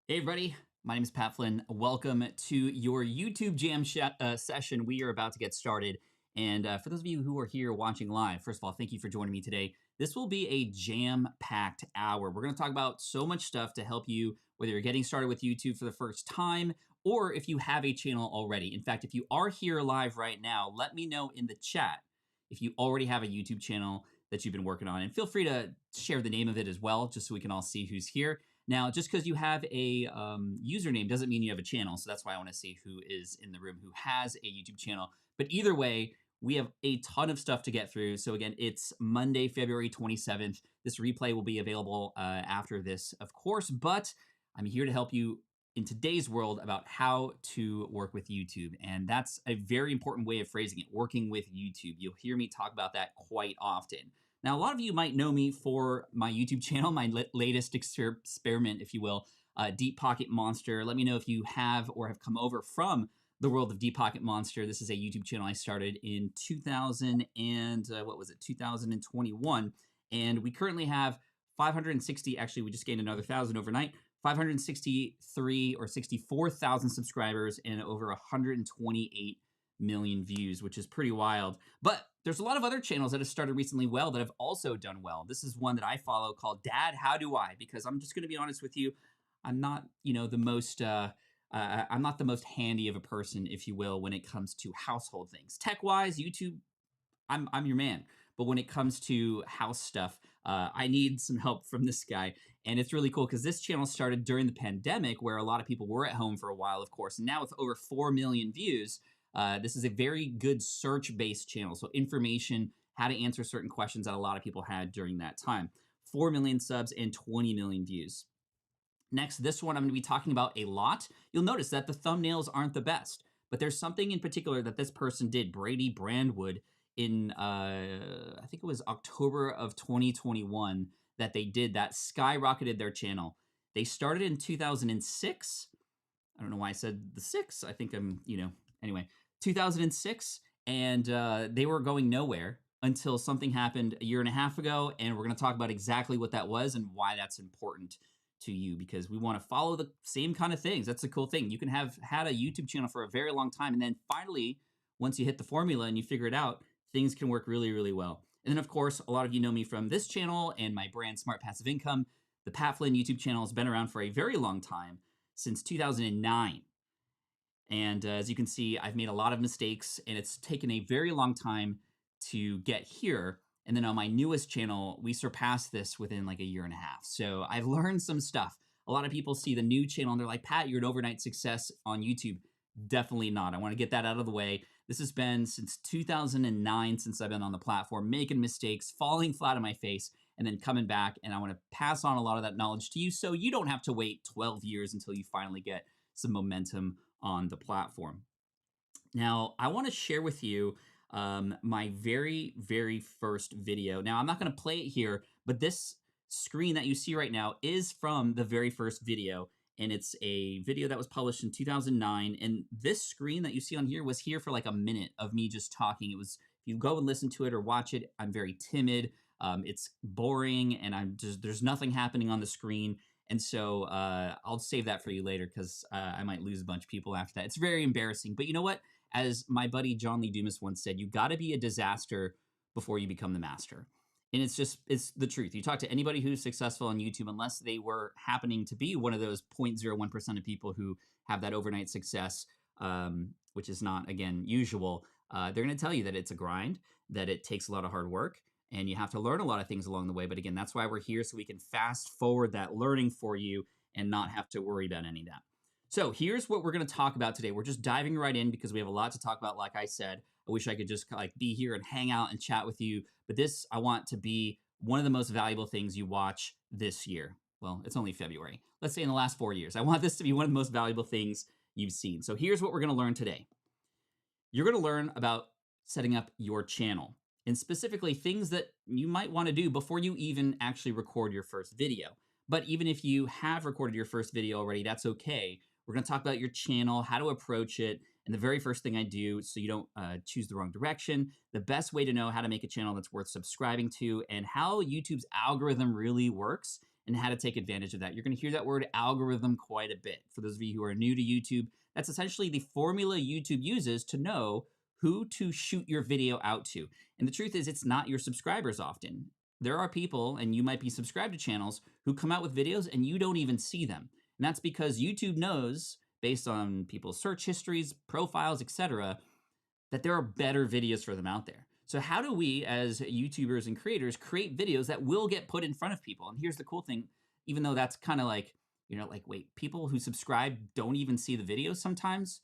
Hey everybody, my name is Pat Flynn. Welcome to your YouTube Jam session. We are about to get started. And for those of you who are here watching live, first of all, thank you for joining me today. This will be a jam-packed hour. We're going to talk about so much stuff to help you, whether you're getting started with YouTube for the first time or if you have a channel already. In fact, if you are here live right now, let me know in the chat if you already have a YouTube channel that you've been working on. And feel free to share the name of it as well, just so we can all see who's here. Now, just because you have a username doesn't mean you have a channel. So that's why I want to see who is in the room who has a YouTube channel. But either way, we have a ton of stuff to get through. So again, it's Monday, February 27th. This replay will be available after this, of course. But I'm here to help you in today's world about how to work with YouTube. And that's a very important way of phrasing it, working with YouTube. You'll hear me talk about that quite often. Now, a lot of you might know me for my YouTube channel, my latest experiment, if you will, Deep Pocket Monster. Let me know if you have or have come over from the world of Deep Pocket Monster. This is a YouTube channel I started in 2021. And we currently have 560, actually, we just gained another 1,000 overnight, 563 or 64,000 subscribers and over 128 million views, which is pretty wild. But there's a lot of other channels that have started recently that have also done well. This is one that I follow called Dad, How Do I? Because I'm just going to be honest with you, I'm not, the most, I'm not the most handy of a person, if you will, when it comes to household things. Tech-wise, YouTube, I'm your man. But when it comes to house stuff, I need some help from this guy. And it's really cool because this channel started during the pandemic where a lot of people were at home for a while, of course. And now with over 4 million views, this is a very good search-based channel. So information, how to answer certain questions that a lot of people had during that time. 4 million subs and 20 million views. Next, this one I'm going to be talking about a lot. You'll notice that the thumbnails aren't the best, but there's something in particular that this person did, Brady Brandwood, in, I think it was October of 2021 that they did that skyrocketed their channel. They started in 2006. I don't know why I said the 6. I think I'm, anyway, 2006, and they were going nowhere until something happened a year and a half ago, and we're going to talk about exactly what that was and why that's important to you, because we want to follow the same kind of things. That's the cool thing. You can have had a YouTube channel for a very long time, and then finally, once you hit the formula and you figure it out, things can work really, really well. And then, of course, a lot of you know me from this channel and my brand, Smart Passive Income. The Pat Flynn YouTube channel has been around for a very long time, since 2009. And as you can see, I've made a lot of mistakes, and it's taken a very long time to get here. And then on my newest channel, we surpassed this within like a year and a half. So I've learned some stuff. A lot of people see the new channel and they're like, Pat, you're an overnight success on YouTube. Definitely not. I want to get that out of the way. This has been since 2009 since I've been on the platform, making mistakes, falling flat on my face, and then coming back. And I want to pass on a lot of that knowledge to you so you don't have to wait 12 years until you finally get some momentum on the platform. Now, I want to share with you my very, very first video. Now, I'm not going to play it here, but this screen that you see right now is from the very first video. And it's a video that was published in 2009. And this screen that you see on here was here for like a minute of me just talking. It was, if you go and listen to it or watch it, I'm very timid. It's boring, and there's nothing happening on the screen. And so I'll save that for you later because I might lose a bunch of people after that. It's very embarrassing. But you know what? As my buddy John Lee Dumas once said, you got to be a disaster before you become the master. And it's the truth. You talk to anybody who's successful on YouTube, unless they were happening to be one of those 0.01% of people who have that overnight success, which is not, again, usual. They're going to tell you that it's a grind, that it takes a lot of hard work, and you have to learn a lot of things along the way. But again, that's why we're here, so we can fast forward that learning for you and not have to worry about any of that. So here's what we're going to talk about today. We're just diving right in because we have a lot to talk about. Like I said, I wish I could just be here and hang out and chat with you. But this, I want to be one of the most valuable things you watch this year. Well, it's only February. Let's say in the last 4 years. I want this to be one of the most valuable things you've seen. So here's what we're going to learn today. You're going to learn about setting up your channel, and specifically things that you might want to do before you even actually record your first video. But even if you have recorded your first video already, that's okay. We're going to talk about your channel, how to approach it, and the very first thing I do, so you don't choose the wrong direction, the best way to know how to make a channel that's worth subscribing to, and how YouTube's algorithm really works, and how to take advantage of that. You're going to hear that word algorithm quite a bit. For those of you who are new to YouTube, that's essentially the formula YouTube uses to know who to shoot your video out to. And the truth is, it's not your subscribers often. There are people, and you might be subscribed to channels, who come out with videos and you don't even see them. And that's because YouTube knows, based on people's search histories, profiles, etc., that there are better videos for them out there. So how do we, as YouTubers and creators, create videos that will get put in front of people? And here's the cool thing, even though that's kind of like, like, wait, people who subscribe don't even see the videos sometimes?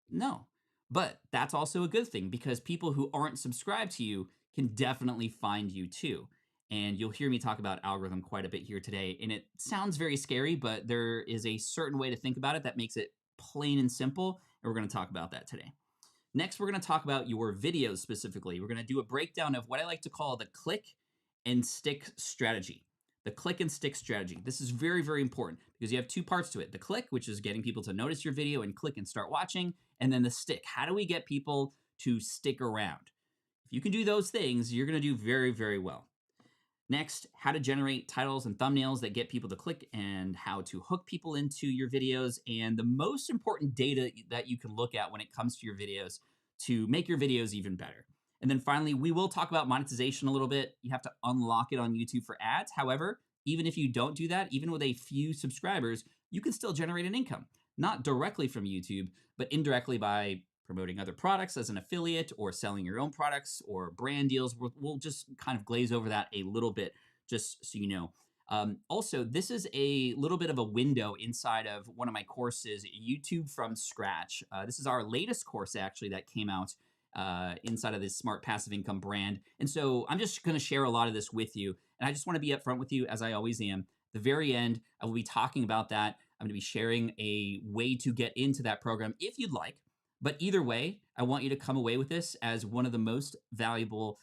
No. But that's also a good thing, because people who aren't subscribed to you can definitely find you too. And you'll hear me talk about algorithm quite a bit here today. And it sounds very scary, but there is a certain way to think about it that makes it plain and simple. And we're going to talk about that today. Next, we're going to talk about your videos specifically. We're going to do a breakdown of what I like to call the click and stick strategy. The click and stick strategy. This is very, very important because you have two parts to it. The click, which is getting people to notice your video and click and start watching. And then the stick. How do we get people to stick around? If you can do those things, you're going to do very, very well. Next, how to generate titles and thumbnails that get people to click, and how to hook people into your videos, and the most important data that you can look at when it comes to your videos to make your videos even better. And then finally, we will talk about monetization a little bit. You have to unlock it on YouTube for ads. However, even if you don't do that, even with a few subscribers, you can still generate an income, not directly from YouTube, but indirectly by promoting other products as an affiliate, or selling your own products, or brand deals. We'll just kind of glaze over that a little bit, just so you know. Also, this is a little bit of a window inside of one of my courses, YouTube from Scratch. This is our latest course, actually, that came out inside of this Smart Passive Income brand. And so I'm just going to share a lot of this with you. And I just want to be upfront with you, as I always am. The very end, I will be talking about that. I'm going to be sharing a way to get into that program if you'd like. But either way, I want you to come away with this as one of the most valuable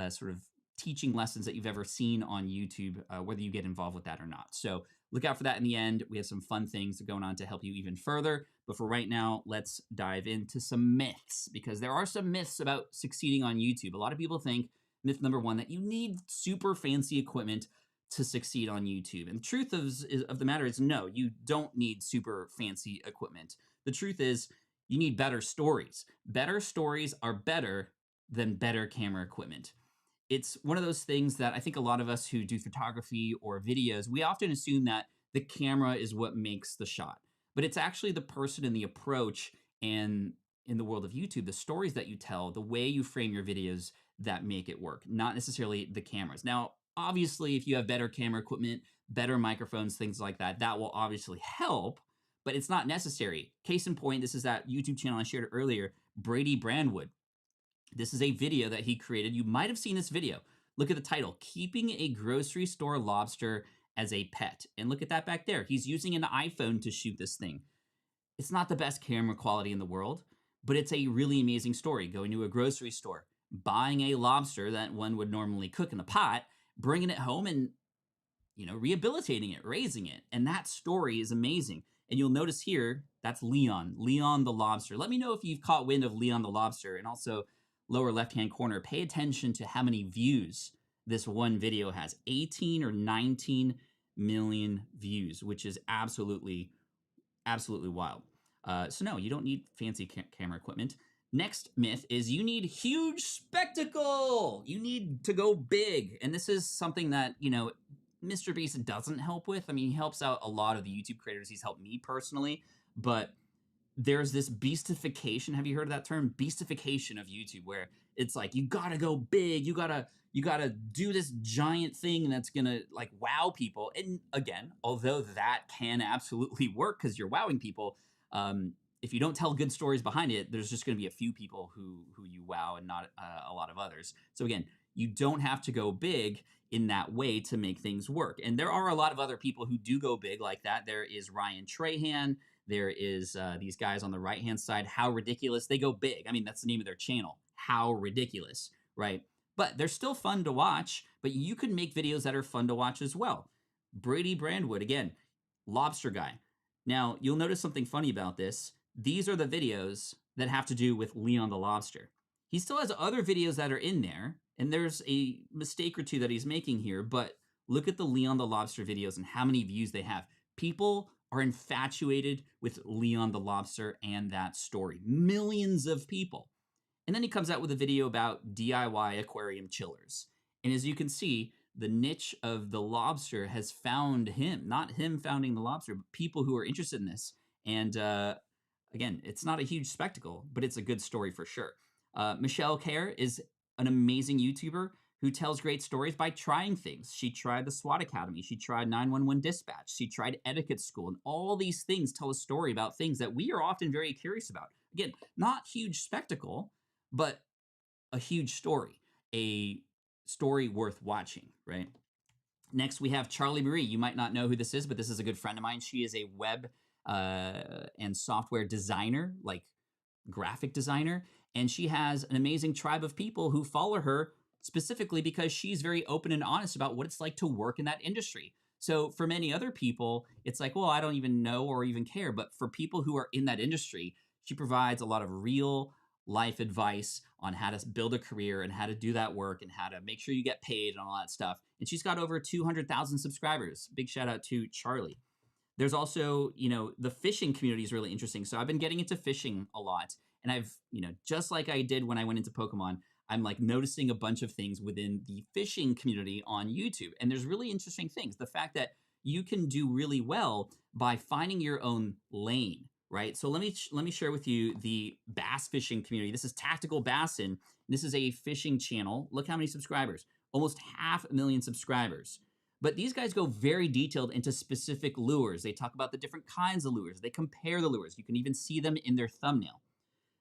sort of teaching lessons that you've ever seen on YouTube, whether you get involved with that or not. So look out for that in the end. We have some fun things going on to help you even further. But for right now, let's dive into some myths, because there are some myths about succeeding on YouTube. A lot of people think, myth number one, that you need super fancy equipment to succeed on YouTube. And the truth of the matter is, no, you don't need super fancy equipment. The truth is, you need better stories. Better stories are better than better camera equipment. It's one of those things that I think a lot of us who do photography or videos, we often assume that the camera is what makes the shot. But it's actually the person and the approach, and in the world of YouTube, the stories that you tell, the way you frame your videos, that make it work, not necessarily the cameras. Now, obviously, if you have better camera equipment, better microphones, things like that, that will obviously help, but it's not necessary. Case in point, this is that YouTube channel I shared earlier, Brady Brandwood. This is a video that he created. You might have seen this video. Look at the title, Keeping a Grocery Store Lobster as a Pet. And look at that back there. He's using an iPhone to shoot this thing. It's not the best camera quality in the world, but it's a really amazing story. Going to a grocery store, buying a lobster that one would normally cook in a pot, bringing it home and, rehabilitating it, raising it. And that story is amazing. And you'll notice here, that's Leon the lobster. Let me know if you've caught wind of Leon the lobster. And also, lower left-hand corner, pay attention to how many views this one video has. 18 or 19 million views, which is absolutely wild. So no, you don't need fancy camera equipment. Next myth is you need huge spectacle. You need to go big. And this is something that, Mr. Beast doesn't help with. I mean, he helps out a lot of the YouTube creators. He's helped me personally, but there's this beastification. Have you heard of that term? Beastification of YouTube, where it's like, you gotta go big. You gotta do this giant thing that's gonna like wow people. And again, although that can absolutely work because you're wowing people, if you don't tell good stories behind it, there's just gonna be a few people who you wow and not a lot of others. So again, you don't have to go big in that way to make things work. And there are a lot of other people who do go big like that. There is Ryan Trahan. There is these guys on the right-hand side, How Ridiculous. They go big. I mean, that's the name of their channel, How Ridiculous, right? But they're still fun to watch, but you can make videos that are fun to watch as well. Brady Brandwood, again, lobster guy. Now, you'll notice something funny about this. These are the videos that have to do with Leon the lobster. He still has other videos that are in there, and there's a mistake or two that he's making here, but Look at the Leon the Lobster videos and how many views they have. People are infatuated with Leon the Lobster and that story. Millions of people. And then he comes out with a video about DIY aquarium chillers. And as you can see, the niche of the lobster has found him, not him founding the lobster, but people who are interested in this. And again, it's not a huge spectacle, but it's a good story for sure. Michelle Kerr is an amazing YouTuber who tells great stories by trying things. She tried the SWAT Academy. She tried 911 dispatch. She tried etiquette school. And all these things tell a story about things that we are often very curious about. Again, not huge spectacle, but a huge story. A story worth watching, right? Next, we have Charlie Marie. You might not know who this is, but this is a good friend of mine. She is a web and software designer, like graphic designer. And she has an amazing tribe of people who follow her specifically because she's very open and honest about what it's like to work in that industry. So for many other people, it's like, well, I don't even know or even care. But for people who are in that industry, she provides a lot of real life advice on how to build a career and how to do that work and how to make sure you get paid and all that stuff. And she's got over 200,000 subscribers. Big shout out to Charlie. There's also, the fishing community is really interesting. So I've been getting into fishing a lot. And I've, just like I did when I went into Pokemon, I'm like noticing a bunch of things within the fishing community on YouTube. And there's really interesting things. The fact that you can do really well by finding your own lane, right? So let me share with you the bass fishing community. This is Tactical Bassin. This is a fishing channel. Look how many subscribers. Almost 500,000 subscribers. But these guys go very detailed into specific lures. They talk about the different kinds of lures. They compare the lures. You can even see them in their thumbnail.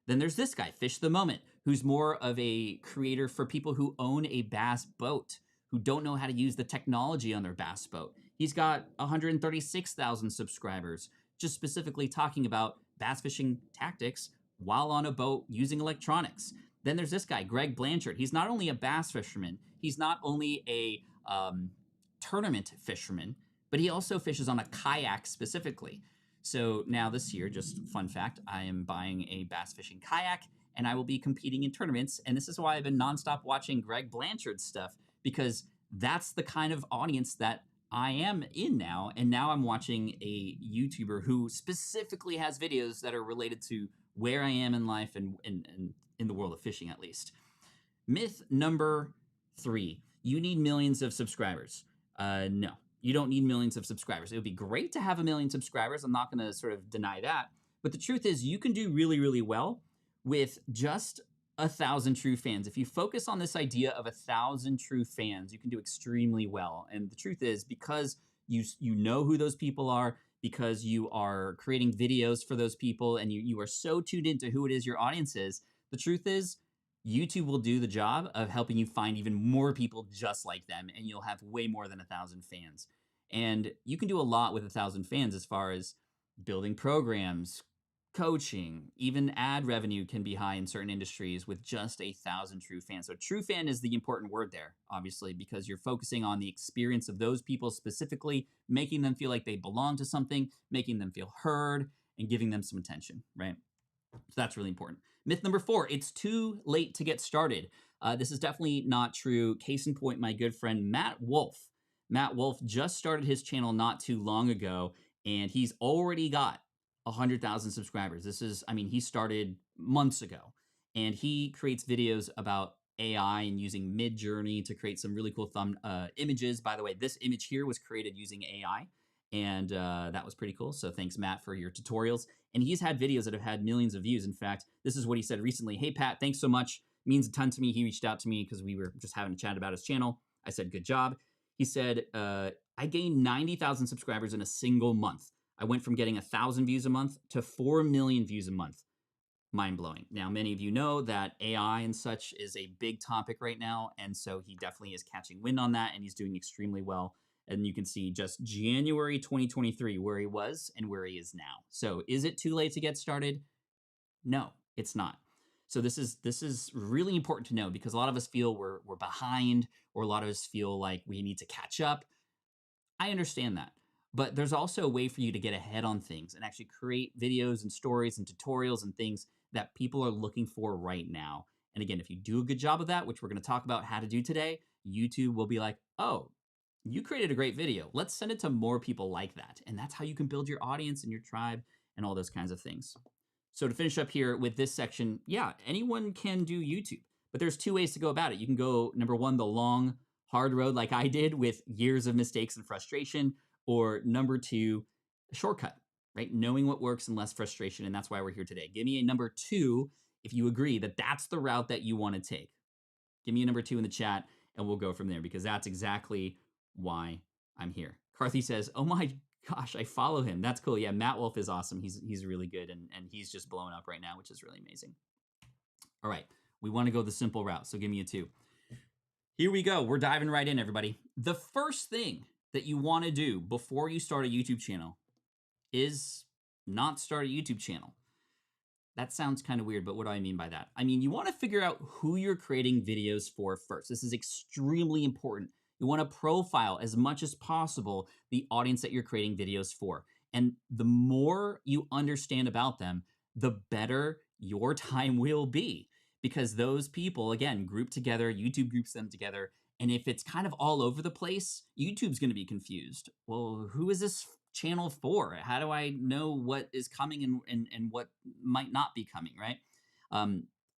Then there's this guy, Fish the Moment, who's more of a creator for people who own a bass boat, who don't know how to use the technology on their bass boat. He's got 136,000 subscribers, just specifically talking about bass fishing tactics while on a boat using electronics. Then there's this guy, Greg Blanchard. He's not only a bass fisherman, he's not only a tournament fisherman, but he also fishes on a kayak specifically. So now this year, just fun fact, I am buying a bass fishing kayak and I will be competing in tournaments. And this is why I've been nonstop watching Greg Blanchard's stuff, because that's the kind of audience that I am in now. And now I'm watching a YouTuber who specifically has videos that are related to where I am in life and in the world of fishing, at least. Myth number 3, you need millions of subscribers. No. You don't need millions of subscribers. It would be great to have 1 million subscribers. I'm not going to sort of deny that. But the truth is, you can do really, really well with just 1,000 true fans. If you focus on this idea of 1,000 true fans, you can do extremely well. And the truth is, because you know who those people are, because you are creating videos for those people, and you are so tuned into who it is your audience is, the truth is, YouTube will do the job of helping you find even more people just like them, and you'll have way more than 1,000 fans. And you can do a lot with 1,000 fans as far as building programs, coaching, even ad revenue can be high in certain industries with just 1,000 true fans. So true fan is the important word there, obviously, because you're focusing on the experience of those people specifically, making them feel like they belong to something, making them feel heard, and giving them some attention, right? So that's really important. Myth number 4, it's too late to get started. This is definitely not true. Case in point, my good friend Matt Wolf. Matt Wolf just started his channel not too long ago, and he's already got 100,000 subscribers. He started months ago, and he creates videos about AI and using Mid-Journey to create some really cool images. By the way, this image here was created using AI, and that was pretty cool. So thanks, Matt, for your tutorials. And he's had videos that have had millions of views. In fact, this is what he said recently. Hey, Pat, thanks so much. Means a ton to me. He reached out to me because we were just having a chat about his channel. I said, good job. He said, I gained 90,000 subscribers in a single month. I went from getting 1,000 views a month to 4 million views a month. Mind-blowing. Now, many of you know that AI and such is a big topic right now, and so he definitely is catching wind on that, and he's doing extremely well. And you can see just January 2023 where he was and where he is now. So is it too late to get started? No, it's not. So this is really important to know, because a lot of us feel we're behind, or a lot of us feel like we need to catch up. I understand that. But there's also a way for you to get ahead on things and actually create videos and stories and tutorials and things that people are looking for right now. And again, if you do a good job of that, which we're going to talk about how to do today, YouTube will be like, oh, you created a great video. Let's send it to more people like that. And that's how you can build your audience and your tribe and all those kinds of things. So to finish up here with this section, yeah, anyone can do YouTube, but there's two ways to go about it. You can go, number one, the long, hard road like I did with years of mistakes and frustration, or number two, a shortcut, right? Knowing what works and less frustration. And that's why we're here today. Give me a number two if you agree that that's the route that you want to take. Give me a number two in the chat and we'll go from there, because that's exactly why I'm here. Carthy says, oh my gosh, I follow him. That's cool. Yeah, Matt Wolf is awesome. He's really good, and he's just blowing up right now, which is really amazing. All right, we want to go the simple route, so give me a two. Here we go. We're diving right in, everybody. The first thing that you want to do before you start a YouTube channel is not start a YouTube channel. That sounds kind of weird, but what do I mean by that? I mean, you want to figure out who you're creating videos for first. This is extremely important. You want to profile as much as possible the audience that you're creating videos for. And the more you understand about them, the better your time will be. Because those people, again, group together, YouTube groups them together. And if it's kind of all over the place, YouTube's going to be confused. Well, who is this channel for? How do I know what is coming and what might not be coming, right?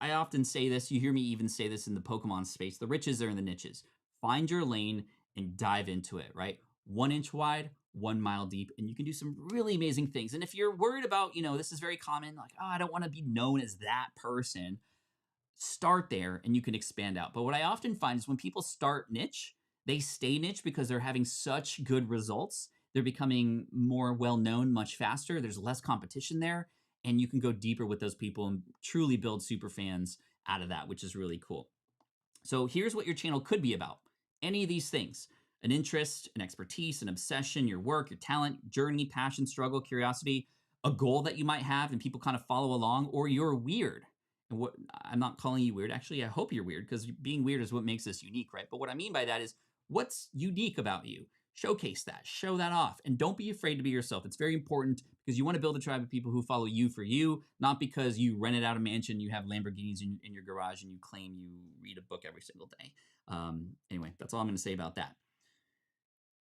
I often say this, you hear me even say this in the Pokemon space, the riches are in the niches. Find your lane and dive into it, right? 1 inch wide, 1 mile deep, and you can do some really amazing things. And if you're worried about, this is very common, like, oh, I don't want to be known as that person, start there and you can expand out. But what I often find is when people start niche, they stay niche because they're having such good results. They're becoming more well-known much faster. There's less competition there, and you can go deeper with those people and truly build super fans out of that, which is really cool. So here's what your channel could be about. Any of these things: an interest, an expertise, an obsession, your work, your talent, journey, passion, struggle, curiosity, a goal that you might have and people kind of follow along, or you're weird. And what I'm not calling you weird. Actually, I hope you're weird, because being weird is what makes us unique, right? But what I mean by that is, what's unique about you? Showcase that, show that off, and don't be afraid to be yourself. It's very important, because you want to build a tribe of people who follow you for you, not because you rented out a mansion, you have Lamborghinis in your garage, and you claim you read a book every single day. Anyway, that's all I'm going to say about that.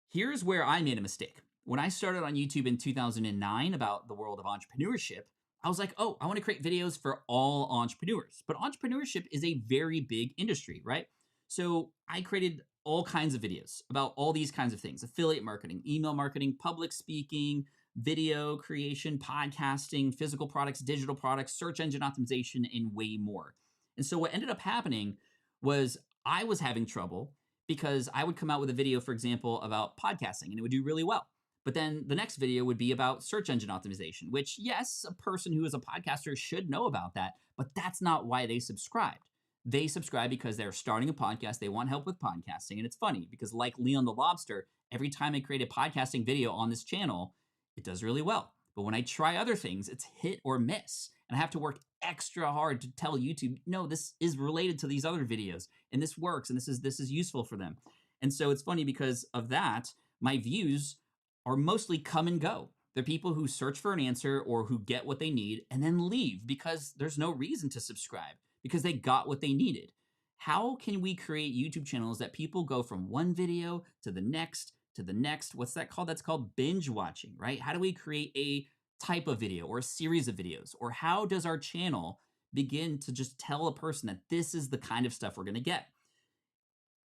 Here's where I made a mistake. When I started on YouTube in 2009 about the world of entrepreneurship, I was like, oh, I want to create videos for all entrepreneurs. But entrepreneurship is a very big industry, right? So I created all kinds of videos about all these kinds of things: affiliate marketing, email marketing, public speaking, video creation, podcasting, physical products, digital products, search engine optimization, and way more. And so what ended up happening was I was having trouble, because I would come out with a video, for example, about podcasting, and it would do really well. But then the next video would be about search engine optimization, which, yes, a person who is a podcaster should know about that, but that's not why they subscribed. They subscribe because they're starting a podcast. They want help with podcasting. And it's funny because, like Leon the Lobster, every time I create a podcasting video on this channel, it does really well. But when I try other things, it's hit or miss. And I have to work extra hard to tell YouTube, no, this is related to these other videos, and this works, and this is useful for them. And so it's funny, because of that, my views are mostly come and go. They're people who search for an answer or who get what they need and then leave because there's no reason to subscribe, because they got what they needed. How can we create YouTube channels that people go from one video to the next to the next? What's that called? That's called binge watching, right? How do we create a type of video or a series of videos? Or how does our channel begin to just tell a person that this is the kind of stuff we're going to get?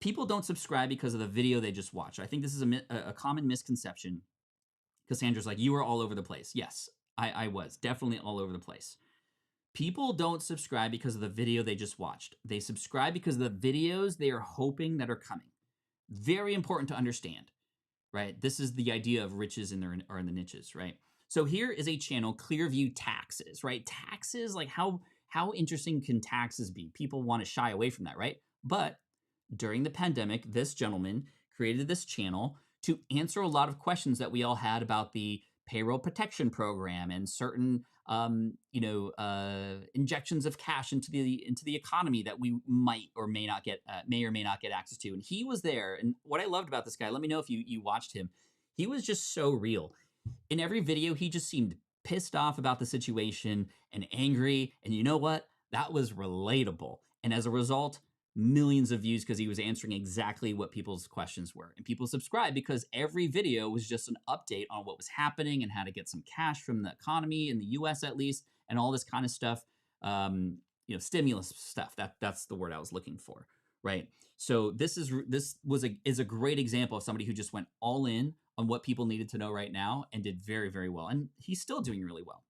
People don't subscribe because of the video they just watched. I think this is a common misconception. Cassandra's like, you were all over the place. Yes, I was definitely all over the place. People don't subscribe because of the video they just watched. They subscribe because of the videos they are hoping that are coming. Very important to understand, right? This is the idea of riches in the niches, right? So here is a channel, Clearview Taxes, right? Taxes, like how interesting can taxes be? People want to shy away from that, right? But during the pandemic, this gentleman created this channel to answer a lot of questions that we all had about the payroll protection program and certain injections of cash into the economy that we might or may not get access to. And he was there. And what I loved about this guy, let me know if you watched him. He was just so real. In every video, he just seemed pissed off about the situation and angry. And you know what? That was relatable. And as a result, millions of views because he was answering exactly what people's questions were. And people subscribed because every video was just an update on what was happening and how to get some cash from the economy in the US at least, and all this kind of stuff. Stimulus stuff. That's the word I was looking for, right? So this is a great example of somebody who just went all in on what people needed to know right now and did very, very well. And he's still doing really well.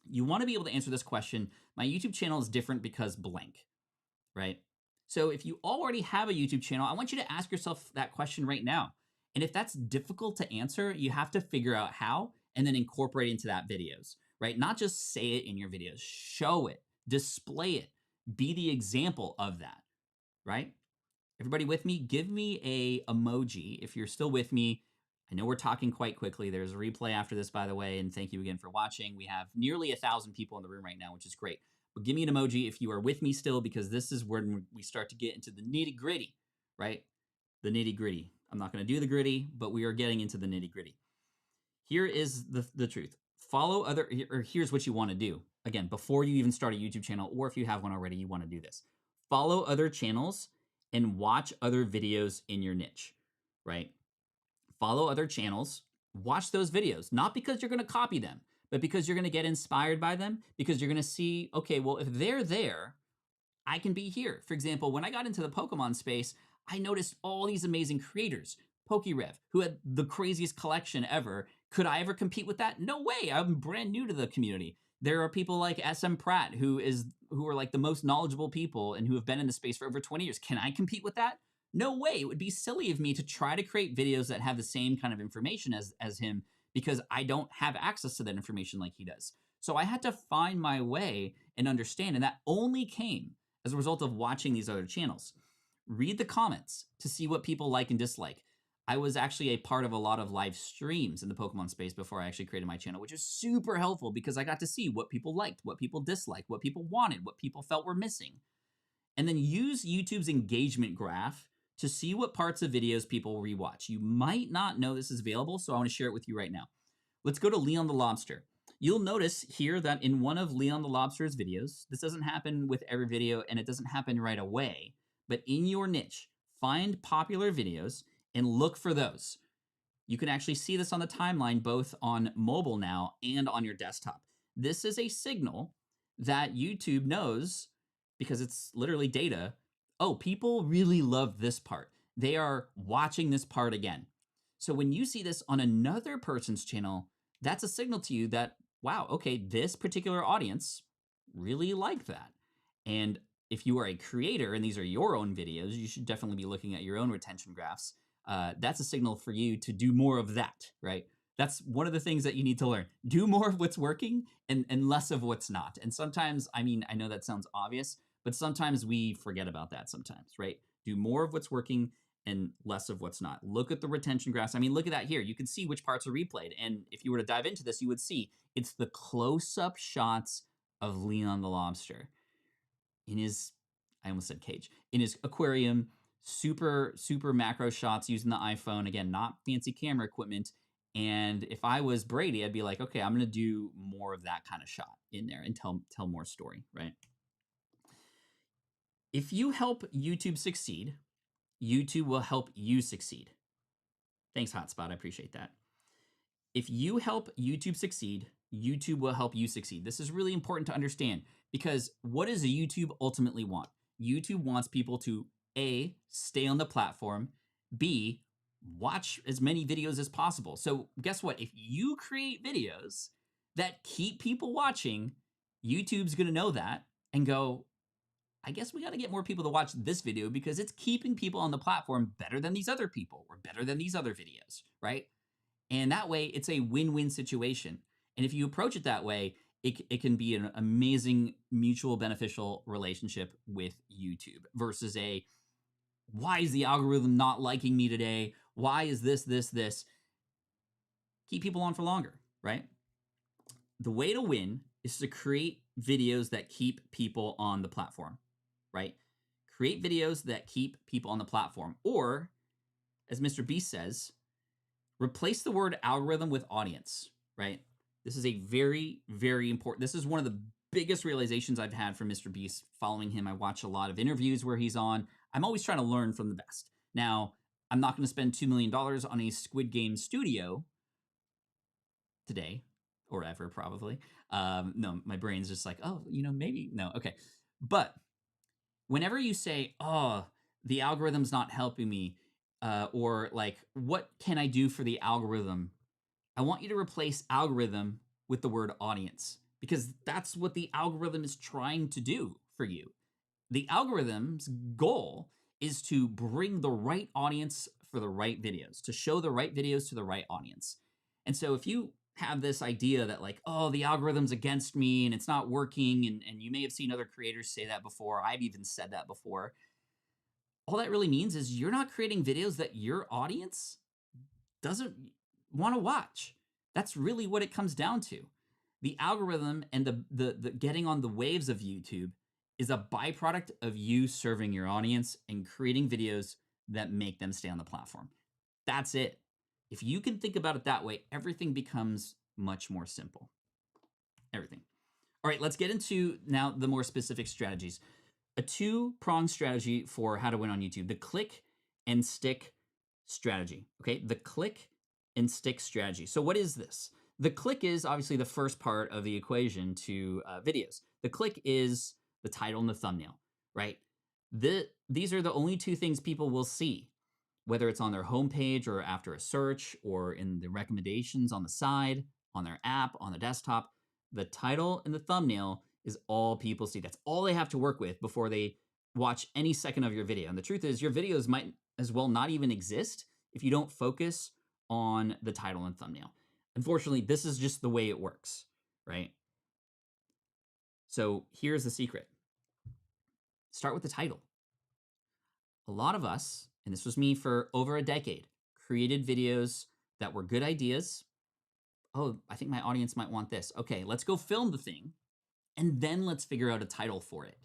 You want to be able to answer this question. My YouTube channel is different because blank, right? So if you already have a YouTube channel, I want you to ask yourself that question right now. And if that's difficult to answer, you have to figure out how and then incorporate it into that videos, right? Not just say it in your videos, show it, display it, be the example of that, right? Everybody with me? Give me a emoji if you're still with me. I know we're talking quite quickly. There's a replay after this, by the way, and thank you again for watching. We have nearly 1,000 people in the room right now, which is great. But give me an emoji if you are with me still, because this is where we start to get into the nitty gritty, right? The nitty gritty. I'm not going to do the gritty, but we are getting into the nitty gritty. Here is the truth. Follow other, or here's what you want to do. Again, before you even start a YouTube channel, or if you have one already, you want to do this. Follow other channels and watch other videos in your niche, right? Follow other channels, watch those videos, not because you're going to copy them, but because you're going to get inspired by them, because you're going to see, okay, well, if they're there, I can be here. For example, when I got into the Pokemon space, I noticed all these amazing creators. PokeRev, who had the craziest collection ever. Could I ever compete with that? No way. I'm brand new to the community. There are people like SM Pratt, who are like the most knowledgeable people and who have been in the space for over 20 years. Can I compete with that? No way. It would be silly of me to try to create videos that have the same kind of information as him, because I don't have access to that information like he does. So I had to find my way and understand, and that only came as a result of watching these other channels. Read the comments to see what people like and dislike. I was actually a part of a lot of live streams in the Pokemon space before I actually created my channel, which is super helpful because I got to see what people liked, what people disliked, what people wanted, what people felt were missing. And then use YouTube's engagement graph to see what parts of videos people rewatch. You might not know this is available, so I want to share it with you right now. Let's go to Leon the Lobster. You'll notice here that in one of Leon the Lobster's videos, this doesn't happen with every video and it doesn't happen right away, but in your niche, find popular videos and look for those. You can actually see this on the timeline, both on mobile now and on your desktop. This is a signal that YouTube knows, because it's literally data. Oh, people really love this part. They are watching this part again. So when you see this on another person's channel, that's a signal to you that, wow, okay, this particular audience really liked that. And if you are a creator and these are your own videos, you should definitely be looking at your own retention graphs. That's a signal for you to do more of that, right? That's one of the things that you need to learn. Do more of what's working and less of what's not. And sometimes, I mean, I know that sounds obvious, but sometimes we forget about that sometimes, right? Do more of what's working and less of what's not. Look at the retention graphs. I mean, look at that here. You can see which parts are replayed. And if you were to dive into this, you would see it's the close-up shots of Leon the Lobster in his, I almost said cage, in his aquarium, super, super macro shots using the iPhone. Again, not fancy camera equipment. And if I was Brady, I'd be like, okay, I'm going to do more of that kind of shot in there and tell more story, right? If you help YouTube succeed, YouTube will help you succeed. Thanks, Hotspot. I appreciate that. If you help YouTube succeed, YouTube will help you succeed. This is really important to understand, because what does YouTube ultimately want? YouTube wants people to A, stay on the platform, B, watch as many videos as possible. So guess what? If you create videos that keep people watching, YouTube's going to know that and go, I guess we got to get more people to watch this video because it's keeping people on the platform better than these other people or better than these other videos, right? And that way, it's a win-win situation. And if you approach it that way, it can be an amazing mutual beneficial relationship with YouTube versus a, why is the algorithm not liking me today? Why is this? Keep people on for longer, right? The way to win is to create videos that keep people on the platform, right? Create videos that keep people on the platform. Or, as Mr. Beast says, replace the word algorithm with audience, right? This is a very, very important, this is one of the biggest realizations I've had from Mr. Beast following him. I watch a lot of interviews where he's on. I'm always trying to learn from the best. Now, I'm not going to spend $2 million on a Squid Game studio today or ever, probably. No, my brain's just like, oh, maybe. No, okay. But whenever you say, oh, the algorithm's not helping me, or like, what can I do for the algorithm? I want you to replace algorithm with the word audience, because that's what the algorithm is trying to do for you. The algorithm's goal is to bring the right audience for the right videos, to show the right videos to the right audience. And so if you have this idea that like, oh, the algorithm's against me and it's not working, and you may have seen other creators say that before, I've even said that before, all that really means is you're not creating videos that your audience doesn't want to watch. That's really what it comes down to. The algorithm and the getting on the waves of YouTube is a byproduct of you serving your audience and creating videos that make them stay on the platform. That's it. If you can think about it that way, everything becomes much more simple. Everything. All right, let's get into now the more specific strategies. A two-pronged strategy for how to win on YouTube: the click and stick strategy. Okay, the click and stick strategy. So what is this? The click is obviously the first part of the equation to videos. The click is the title and the thumbnail, right? These are the only two things people will see, whether it's on their homepage or after a search or in the recommendations on the side, on their app, on the desktop. The title and the thumbnail is all people see. That's all they have to work with before they watch any second of your video. And the truth is, your videos might as well not even exist if you don't focus on the title and thumbnail. Unfortunately, this is just the way it works, right? So here's the secret. Start with the title. A lot of us, and this was me for over a decade, created videos that were good ideas. Oh, I think my audience might want this. Okay, let's go film the thing, and then let's figure out a title for it.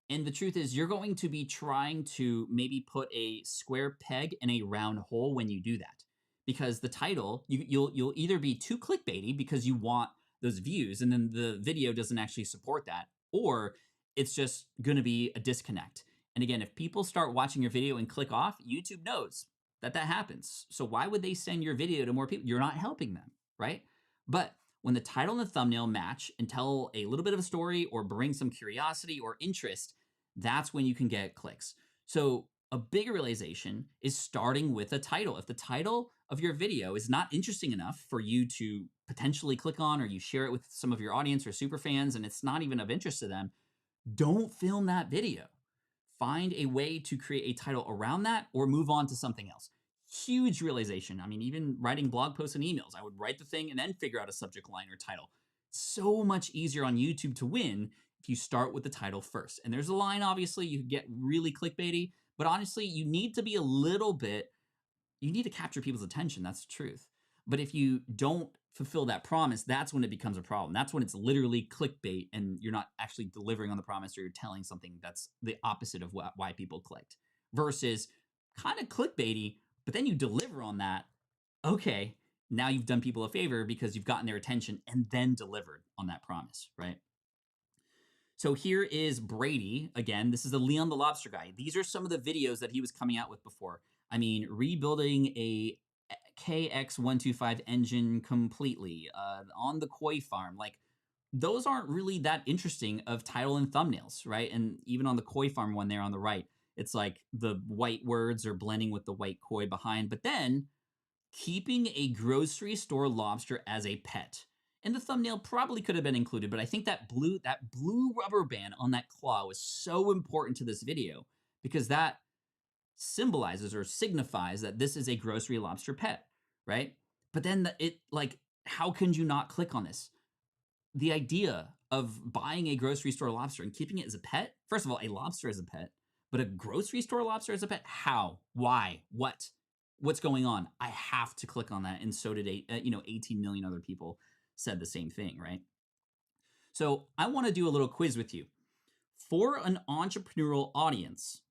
And the truth is, you're going to be trying to maybe put a square peg in a round hole when you do that. Because the title, you'll either be too clickbaity because you want those views and then the video doesn't actually support that, or it's just going to be a disconnect. And again, if people start watching your video and click off, YouTube knows that happens. So why would they send your video to more people? You're not helping them, right? But when the title and the thumbnail match and tell a little bit of a story or bring some curiosity or interest, that's when you can get clicks. So a bigger realization is starting with a title. If the title of your video is not interesting enough for you to potentially click on, or you share it with some of your audience or super fans and it's not even of interest to them, don't film that video. Find a way to create a title around that or move on to something else. Huge realization. I mean, even writing blog posts and emails, I would write the thing and then figure out a subject line or title. So much easier on YouTube to win if you start with the title first. And there's a line, obviously, you get really clickbaity, but honestly, you need to be a little bit, you need to capture people's attention. That's the truth. But if you don't fulfill that promise, that's when it becomes a problem. That's when it's literally clickbait and you're not actually delivering on the promise, or you're telling something that's the opposite of why people clicked. Versus kind of clickbaity, but then you deliver on that. Okay, now you've done people a favor because you've gotten their attention and then delivered on that promise, right? So here is Brady. Again, this is the Leon the Lobster guy. These are some of the videos that he was coming out with before. I mean, rebuilding a KX125 engine completely on the koi farm. Like, those aren't really that interesting of title and thumbnails, right? And even on the koi farm one there on the right, it's like the white words are blending with the white koi behind. But then keeping a grocery store lobster as a pet. And the thumbnail probably could have been included, but I think that blue rubber band on that claw was so important to this video because that symbolizes or signifies that this is a grocery lobster pet, right? But then how can you not click on this? The idea of buying a grocery store lobster and keeping it as a pet, first of all, a lobster as a pet, but a grocery store lobster as a pet, how? Why? What's going on? I have to click on that. And so did 18 million other people said the same thing, right? So I want to do a little quiz with you. For an entrepreneurial audience,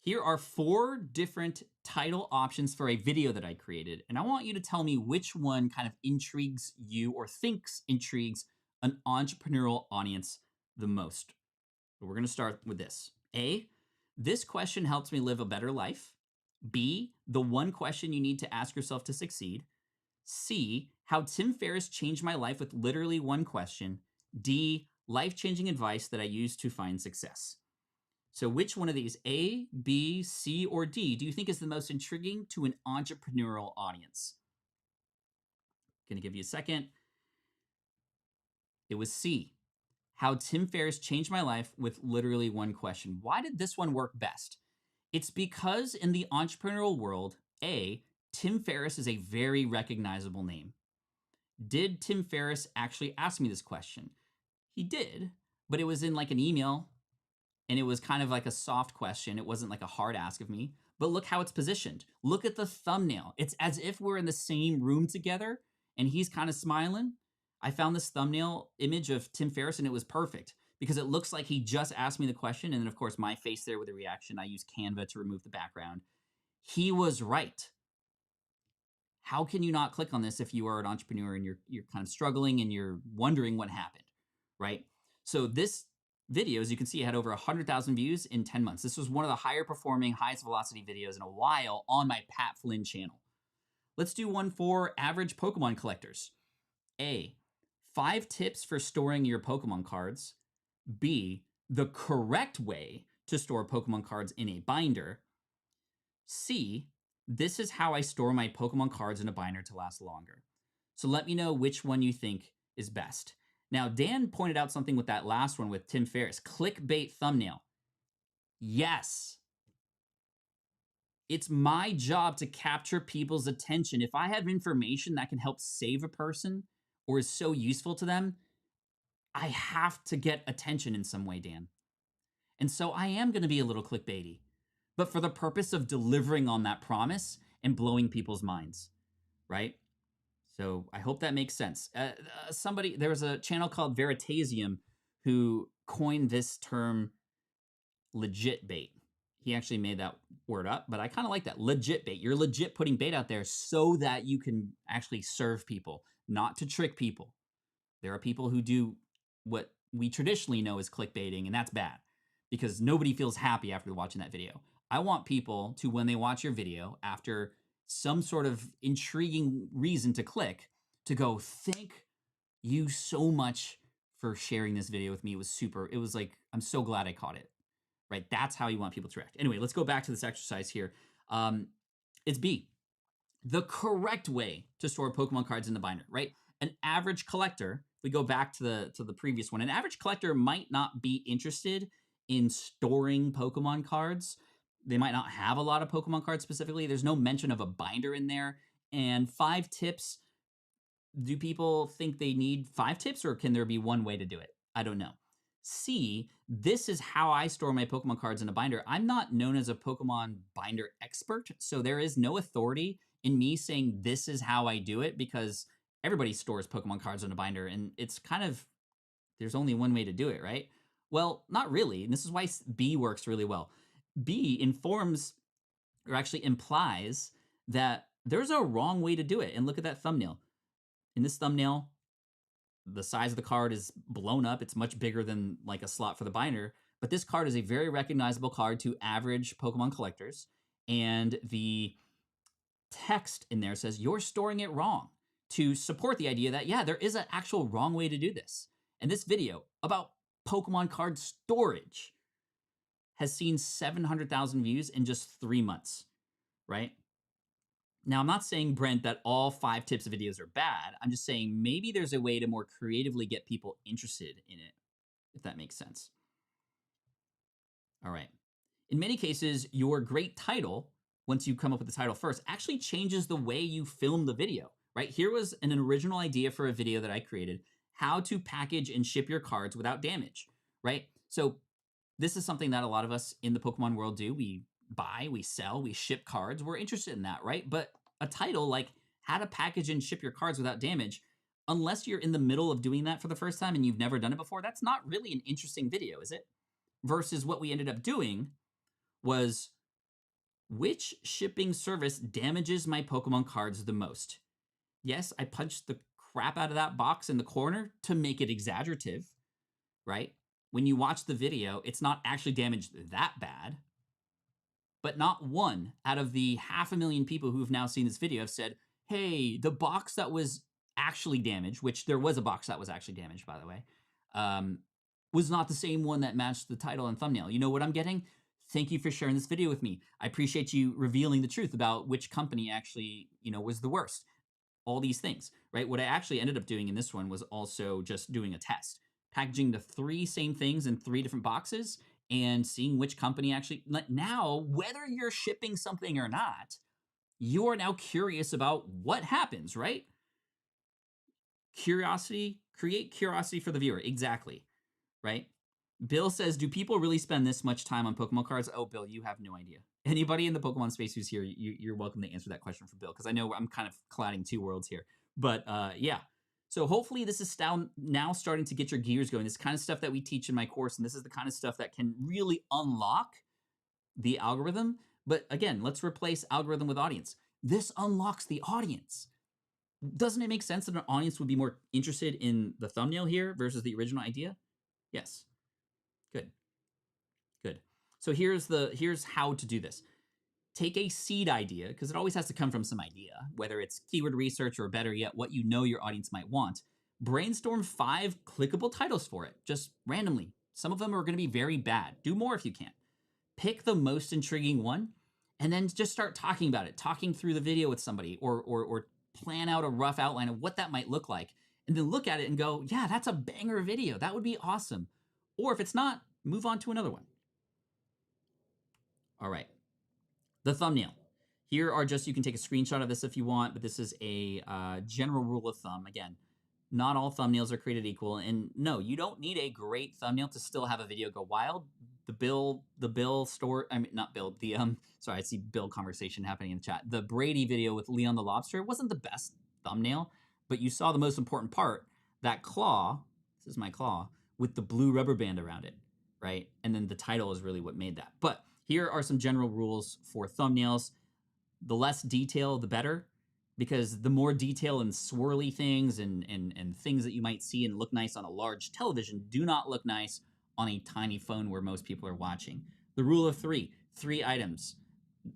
here are 4 different title options for a video that I created. And I want you to tell me which one kind of intrigues you or thinks intrigues an entrepreneurial audience the most? We're going to start with this. A, this question helps me live a better life. B, the one question you need to ask yourself to succeed. C, how Tim Ferriss changed my life with literally one question. D, life-changing advice that I use to find success. So which one of these, A, B, C, or D, do you think is the most intriguing to an entrepreneurial audience? Going to give you a second. It was C, how Tim Ferriss changed my life with literally one question. Why did this one work best? It's because in the entrepreneurial world, A, Tim Ferriss is a very recognizable name. Did Tim Ferriss actually ask me this question? He did, but it was in like an email, and it was kind of like a soft question. It wasn't like a hard ask of me, but look how it's positioned. Look at the thumbnail. It's as if we're in the same room together and he's kind of smiling. I found this thumbnail image of Tim Ferriss and it was perfect because it looks like he just asked me the question. And then of course my face there with the reaction. I use Canva to remove the background. He was right. How can you not click on this if you are an entrepreneur and you're kind of struggling and you're wondering what happened, right? So this video, as you can see, had over 100,000 views in 10 months. This was one of the higher performing, highest velocity videos in a while on my Pat Flynn channel. Let's do one for average Pokemon collectors. A, 5 tips for storing your Pokemon cards. B, the correct way to store Pokemon cards in a binder. C, this is how I store my Pokemon cards in a binder to last longer. So let me know which one you think is best. Now, Dan pointed out something with that last one with Tim Ferriss, clickbait thumbnail. Yes. It's my job to capture people's attention. If I have information that can help save a person or is so useful to them, I have to get attention in some way, Dan. And so I am going to be a little clickbaity, but for the purpose of delivering on that promise and blowing people's minds, right? So I hope that makes sense. There was a channel called Veritasium who coined this term legit bait. He actually made that word up, but I kind of like that. Legit bait. You're legit putting bait out there so that you can actually serve people, not to trick people. There are people who do what we traditionally know as clickbaiting, and that's bad because nobody feels happy after watching that video. I want people to, when they watch your video, after some sort of intriguing reason to click, to go, thank you so much for sharing this video with me. It was super. It was like, I'm so glad I caught it, right? That's how you want people to react. Anyway, let's go back to this exercise here. It's B, the correct way to store Pokemon cards in the binder, right? An average collector, if we go back to the previous one, an average collector might not be interested in storing Pokemon cards. They might not have a lot of Pokemon cards specifically. There's no mention of a binder in there. And 5 tips, do people think they need 5 tips or can there be one way to do it? I don't know. C, this is how I store my Pokemon cards in a binder. I'm not known as a Pokemon binder expert, so there is no authority in me saying this is how I do it because everybody stores Pokemon cards in a binder and it's kind of, there's only one way to do it, right? Well, not really. And this is why B works really well. B informs or actually implies that there's a wrong way to do it. And look at that thumbnail. In this thumbnail, the size of the card is blown up. It's much bigger than like a slot for the binder. But this card is a very recognizable card to average Pokemon collectors. And the text in there says, you're storing it wrong, to support the idea that, yeah, there is an actual wrong way to do this. And this video about Pokemon card storage has seen 700,000 views in just 3 months, right? Now, I'm not saying, Brent, that all 5 tips videos are bad. I'm just saying maybe there's a way to more creatively get people interested in it, if that makes sense. All right. In many cases, your great title, once you come up with the title first, actually changes the way you film the video, right? Here was an original idea for a video that I created, how to package and ship your cards without damage, right? So this is something that a lot of us in the Pokemon world do. We buy, we sell, we ship cards. We're interested in that, right? But a title like how to package and ship your cards without damage, unless you're in the middle of doing that for the first time and you've never done it before, that's not really an interesting video, is it? Versus what we ended up doing was, which shipping service damages my Pokemon cards the most? Yes, I punched the crap out of that box in the corner to make it exaggerative, right? When you watch the video, it's not actually damaged that bad. But not one out of the 500,000 people who have now seen this video have said, hey, the box that was actually damaged, which there was a box that was actually damaged, by the way, was not the same one that matched the title and thumbnail. You know what I'm getting? Thank you for sharing this video with me. I appreciate you revealing the truth about which company actually, was the worst. All these things, right? What I actually ended up doing in this one was also just doing a test, packaging the 3 same things in 3 different boxes and seeing which company actually, now, whether you're shipping something or not, you are now curious about what happens, right? Curiosity, create curiosity for the viewer. Exactly, right? Bill says, do people really spend this much time on Pokemon cards? Oh, Bill, you have no idea. Anybody in the Pokemon space who's here, you're welcome to answer that question for Bill, because I know I'm kind of colliding 2 worlds here. But yeah, so hopefully this is now starting to get your gears going. This kind of stuff that we teach in my course, and this is the kind of stuff that can really unlock the algorithm. But again, let's replace algorithm with audience. This unlocks the audience. Doesn't it make sense that an audience would be more interested in the thumbnail here versus the original idea? Yes. Good. Good. So here's how to do this. Take a seed idea, because it always has to come from some idea, whether it's keyword research or better yet, what you know your audience might want. Brainstorm 5 clickable titles for it, just randomly. Some of them are going to be very bad. Do more if you can. Pick the most intriguing one, and then just start talking about it, talking through the video with somebody, or plan out a rough outline of what that might look like, and then look at it and go, yeah, that's a banger video. That would be awesome. Or if it's not, move on to another one. All right. The thumbnail. Here are just, you can take a screenshot of this if you want, but this is a general rule of thumb. Again, not all thumbnails are created equal. And no, you don't need a great thumbnail to still have a video go wild. Sorry, I see Bill conversation happening in the chat. The Brady video with Leon the Lobster wasn't the best thumbnail, but you saw the most important part, that claw, this is my claw, with the blue rubber band around it, right? And then the title is really what made that. But here are some general rules for thumbnails. The less detail, the better, because the more detail and swirly things and things that you might see and look nice on a large television do not look nice on a tiny phone where most people are watching. The rule of 3 items,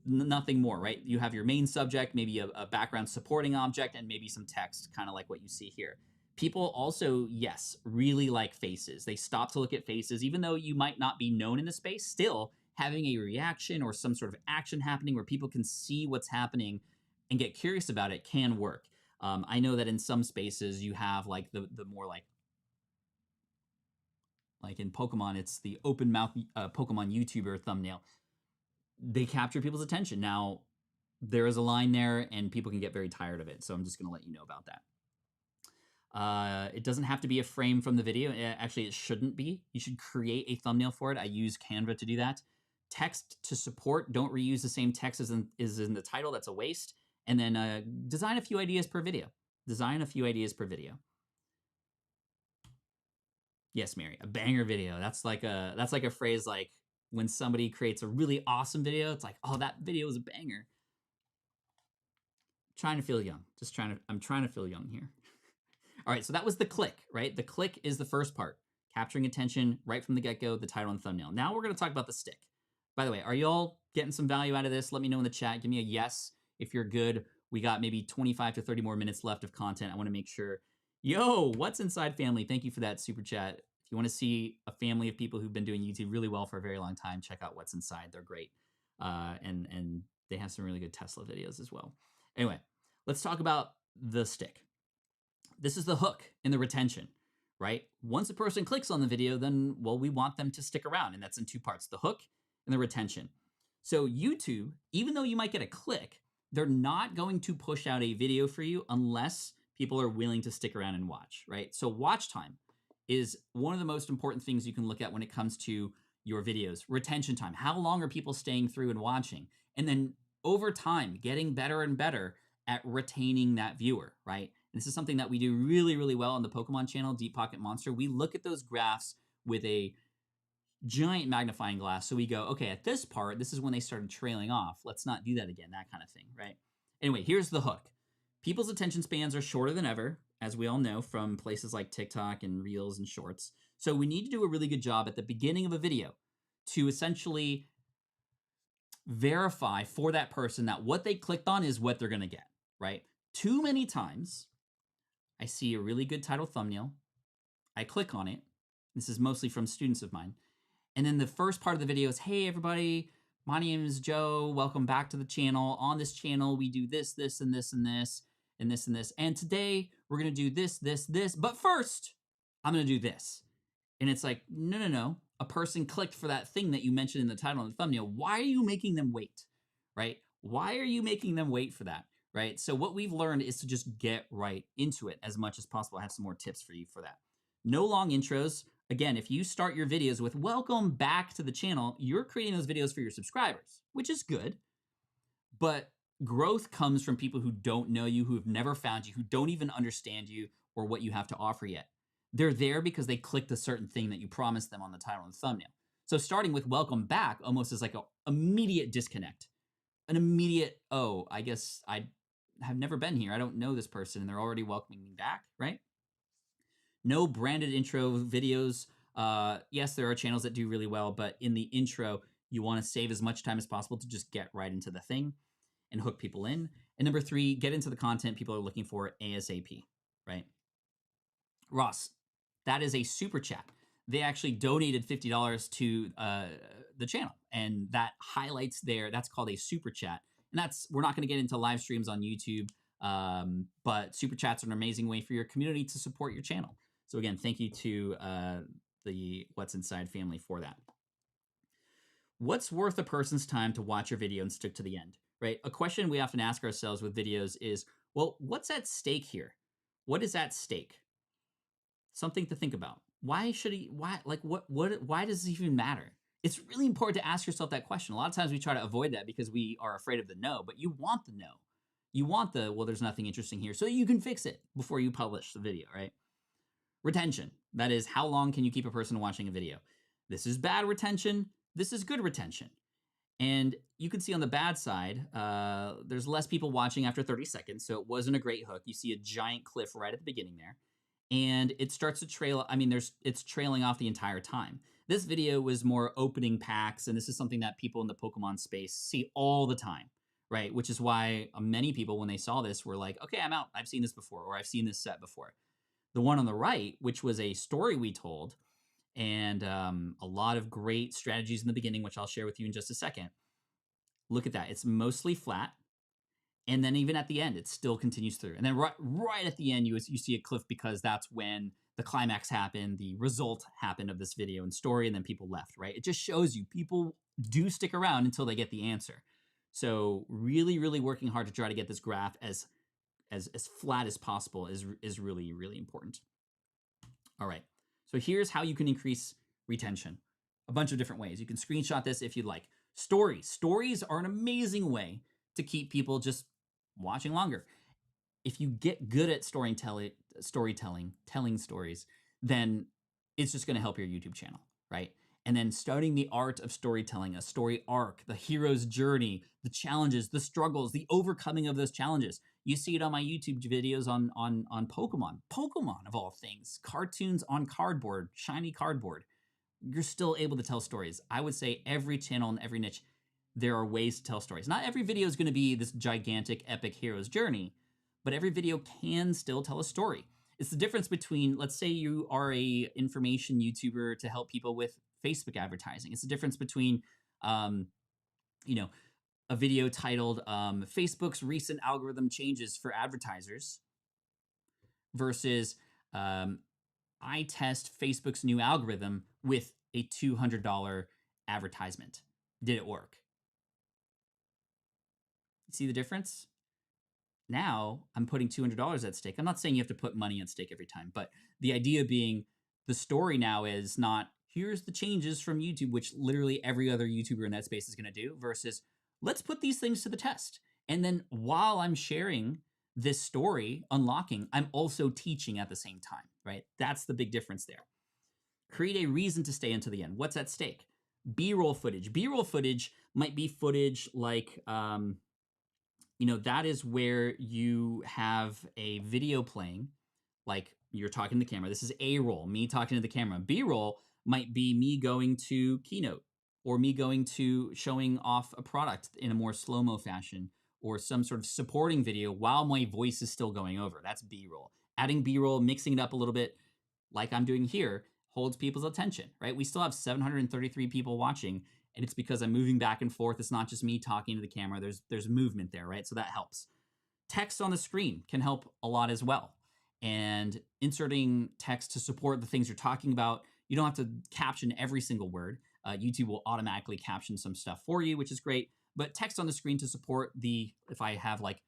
nothing more, right? You have your main subject, maybe a background supporting object, and maybe some text, kind of like what you see here. People also, yes, really like faces. They stop to look at faces, even though you might not be known in the space, still having a reaction or some sort of action happening where people can see what's happening and get curious about it can work. I know that in some spaces you have like the more like in Pokemon, it's the open mouth Pokemon YouTuber thumbnail. They capture people's attention. Now, there is a line there and people can get very tired of it. So I'm just going to let you know about that. It doesn't have to be a frame from the video. Actually, it shouldn't be. You should create a thumbnail for it. I use Canva to do that. Text to support. Don't reuse the same text as is in the title. That's a waste. And then design a few ideas per video. Design a few ideas per video. Yes, Mary, a banger video. That's like a phrase like when somebody creates a really awesome video, it's like, oh, that video is a banger. Trying to feel young. I'm trying to feel young here. All right, so that was the click, right? The click is the first part, capturing attention right from the get-go, the title and thumbnail. Now we're going to talk about the stick. By the way, are y'all getting some value out of this? Let me know in the chat. Give me a yes if you're good. We got maybe 25 to 30 more minutes left of content. I want to make sure. Yo, What's Inside family? Thank you for that super chat. If you want to see a family of people who've been doing YouTube really well for a very long time, check out What's Inside. They're great. And they have some really good Tesla videos as well. Anyway, let's talk about the stick. This is the hook and the retention, right? Once a person clicks on the video, then, well, we want them to stick around. And that's in 2 parts, the hook and the retention. So YouTube, even though you might get a click, they're not going to push out a video for you unless people are willing to stick around and watch, right? So watch time is one of the most important things you can look at when it comes to your videos. Retention time, how long are people staying through and watching? And then over time, getting better and better at retaining that viewer, right? And this is something that we do really, really well on the Pokemon channel, Deep Pocket Monster. We look at those graphs with a giant magnifying glass. So we go, okay, at this part, this is when they started trailing off. Let's not do that again, that kind of thing, right? Anyway, here's the hook. People's attention spans are shorter than ever. as we all know, from places like TikTok and Reels and Shorts. So we need to do a really good job at the beginning of a video to essentially verify for that person that what they clicked on is what they're going to get, right? Too many times, I see a really good title thumbnail. I click on it. This is mostly from students of mine. And then the first part of the video is, hey, everybody, my name is Joe. Welcome back to the channel. On this channel, we do this, this, and this, and this, and this, and this. And today, we're going to do this, this, this. But first, I'm going to do this. And it's like, no, no, no. A person clicked for that thing that you mentioned in the title and the thumbnail. Why are you making them wait, right? Why are you making them wait for that, right? So what we've learned is to just get right into it as much as possible. I have some more tips for you for that. No long intros. Again, if you start your videos with welcome back to the channel, you're creating those videos for your subscribers, which is good. But growth comes from people who don't know you, who have never found you, who don't even understand you or what you have to offer yet. They're there because they clicked a certain thing that you promised them on the title and thumbnail. So starting with welcome back almost is like an immediate disconnect. An immediate, oh, I guess I have never been here. I don't know this person and they're already welcoming me back, right? No branded intro videos. Yes, there are channels that do really well, but in the intro, you want to save as much time as possible to just get right into the thing and hook people in. And number 3, get into the content people are looking for ASAP, right? Ross, that is a super chat. They actually donated $50 to the channel, and that highlights that's called a super chat. And we're not going to get into live streams on YouTube, but super chats are an amazing way for your community to support your channel. So again, thank you to the What's Inside family for that. What's worth a person's time to watch your video and stick to the end, right? A question we often ask ourselves with videos is, well, what's at stake here? What is at stake? Something to think about. Why should he, why does this even matter? It's really important to ask yourself that question. A lot of times we try to avoid that because we are afraid of the no, but you want the no. You want the, well, there's nothing interesting here, so you can fix it before you publish the video, right? Retention. That is, how long can you keep a person watching a video? This is bad retention. This is good retention. And you can see on the bad side, there's less people watching after 30 seconds, so it wasn't a great hook. You see a giant cliff right at the beginning there. And it starts to trail, it's trailing off the entire time. This video was more opening packs, and this is something that people in the Pokemon space see all the time, right? Which is why many people, when they saw this, were like, okay, I'm out. I've seen this before, or I've seen this set before. The one on the right, which was a story we told, and a lot of great strategies in the beginning, which I'll share with you in just a second. Look at that. It's mostly flat. And then even at the end, it still continues through. And then right at the end, you see a cliff because that's when the climax happened, the result happened of this video and story, and then people left, right? It just shows you people do stick around until they get the answer. So really, really working hard to try to get this graph as flat as possible is really, really important. All right, so here's how you can increase retention. A bunch of different ways. You can screenshot this if you'd like. Stories. Stories are an amazing way to keep people just watching longer. If you get good at storytelling, telling stories, then it's just going to help your YouTube channel, right? And then starting the art of storytelling, a story arc, the hero's journey, the challenges, the struggles, the overcoming of those challenges. You see it on my YouTube videos on Pokemon. Pokemon, of all things. Cartoons on cardboard, shiny cardboard. You're still able to tell stories. I would say every channel and every niche, there are ways to tell stories. Not every video is going to be this gigantic, epic hero's journey, but every video can still tell a story. It's the difference between, let's say you are a information YouTuber to help people with Facebook advertising. It's the difference between, a video titled Facebook's recent algorithm changes for advertisers versus I test Facebook's new algorithm with a $200 advertisement. Did it work? See the difference? Now I'm putting $200 at stake. I'm not saying you have to put money at stake every time, but the idea being the story now is not, here's the changes from YouTube, which literally every other YouTuber in that space is going to do, versus let's put these things to the test. And then while I'm sharing this story, unlocking, I'm also teaching at the same time, right? That's the big difference there. Create a reason to stay until the end. What's at stake? B-roll footage. B-roll footage might be footage like, that is where you have a video playing. like you're talking to the camera. This is A roll, me talking to the camera. B roll might be me going to keynote or me going to showing off a product in a more slow-mo fashion or some sort of supporting video while my voice is still going over. That's B roll. Adding B roll, mixing it up a little bit like I'm doing here holds people's attention, right? We still have 733 people watching, and it's because I'm moving back and forth. It's not just me talking to the camera. There's movement there, right? So that helps. Text on the screen can help a lot as well. And inserting text to support the things you're talking about. You don't have to caption every single word. YouTube will automatically caption some stuff for you, which is great. But text on the screen to support if I have like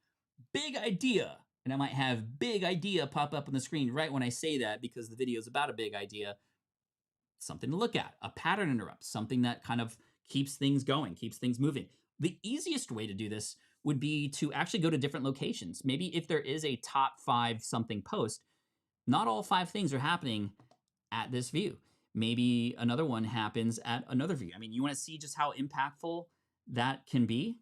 big idea, and I might have big idea pop up on the screen right when I say that because the video is about a big idea, something to look at, a pattern interrupt, something that kind of keeps things going, keeps things moving. The easiest way to do this would be to actually go to different locations. Maybe if there is a top 5 something post, not all 5 things are happening at this view. Maybe another one happens at another view. I mean, you want to see just how impactful that can be?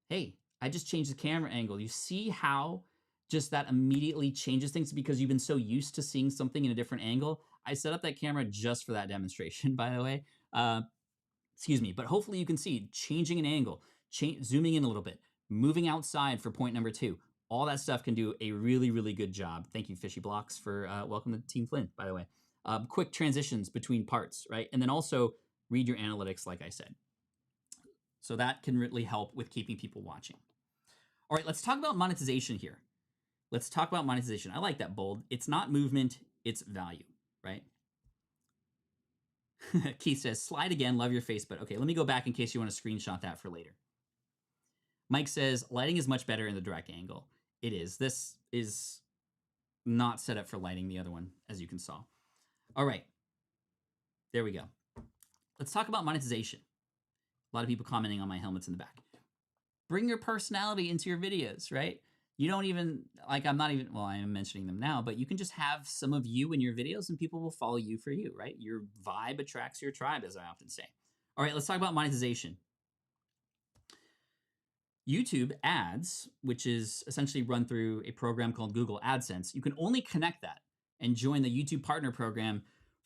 Hey, I just changed the camera angle. You see how just that immediately changes things because you've been so used to seeing something in a different angle? I set up that camera just for that demonstration, by the way. Excuse me, but hopefully you can see changing an angle, zooming in a little bit, moving outside for point number 2. All that stuff can do a really, really good job. Thank you, Fishy Blocks, for welcome to Team Flynn, by the way. Quick transitions between parts, right? And then also read your analytics, like I said. So that can really help with keeping people watching. All right, let's talk about monetization here. Let's talk about monetization. I like that bold. It's not movement, it's value, right? Keith says, slide again, love your face, but okay, let me go back in case you want to screenshot that for later. Mike says, lighting is much better in the direct angle. It is. This is not set up for lighting, the other one, as you can saw. All right, there we go. Let's talk about monetization. A lot of people commenting on my helmets in the back. Bring your personality into your videos, right? You don't even, like I'm not even, well, I am mentioning them now, but you can just have some of you in your videos and people will follow you for you, right? Your vibe attracts your tribe, as I often say. All right, let's talk about monetization. YouTube ads, which is essentially run through a program called Google AdSense, you can only connect that and join the YouTube Partner Program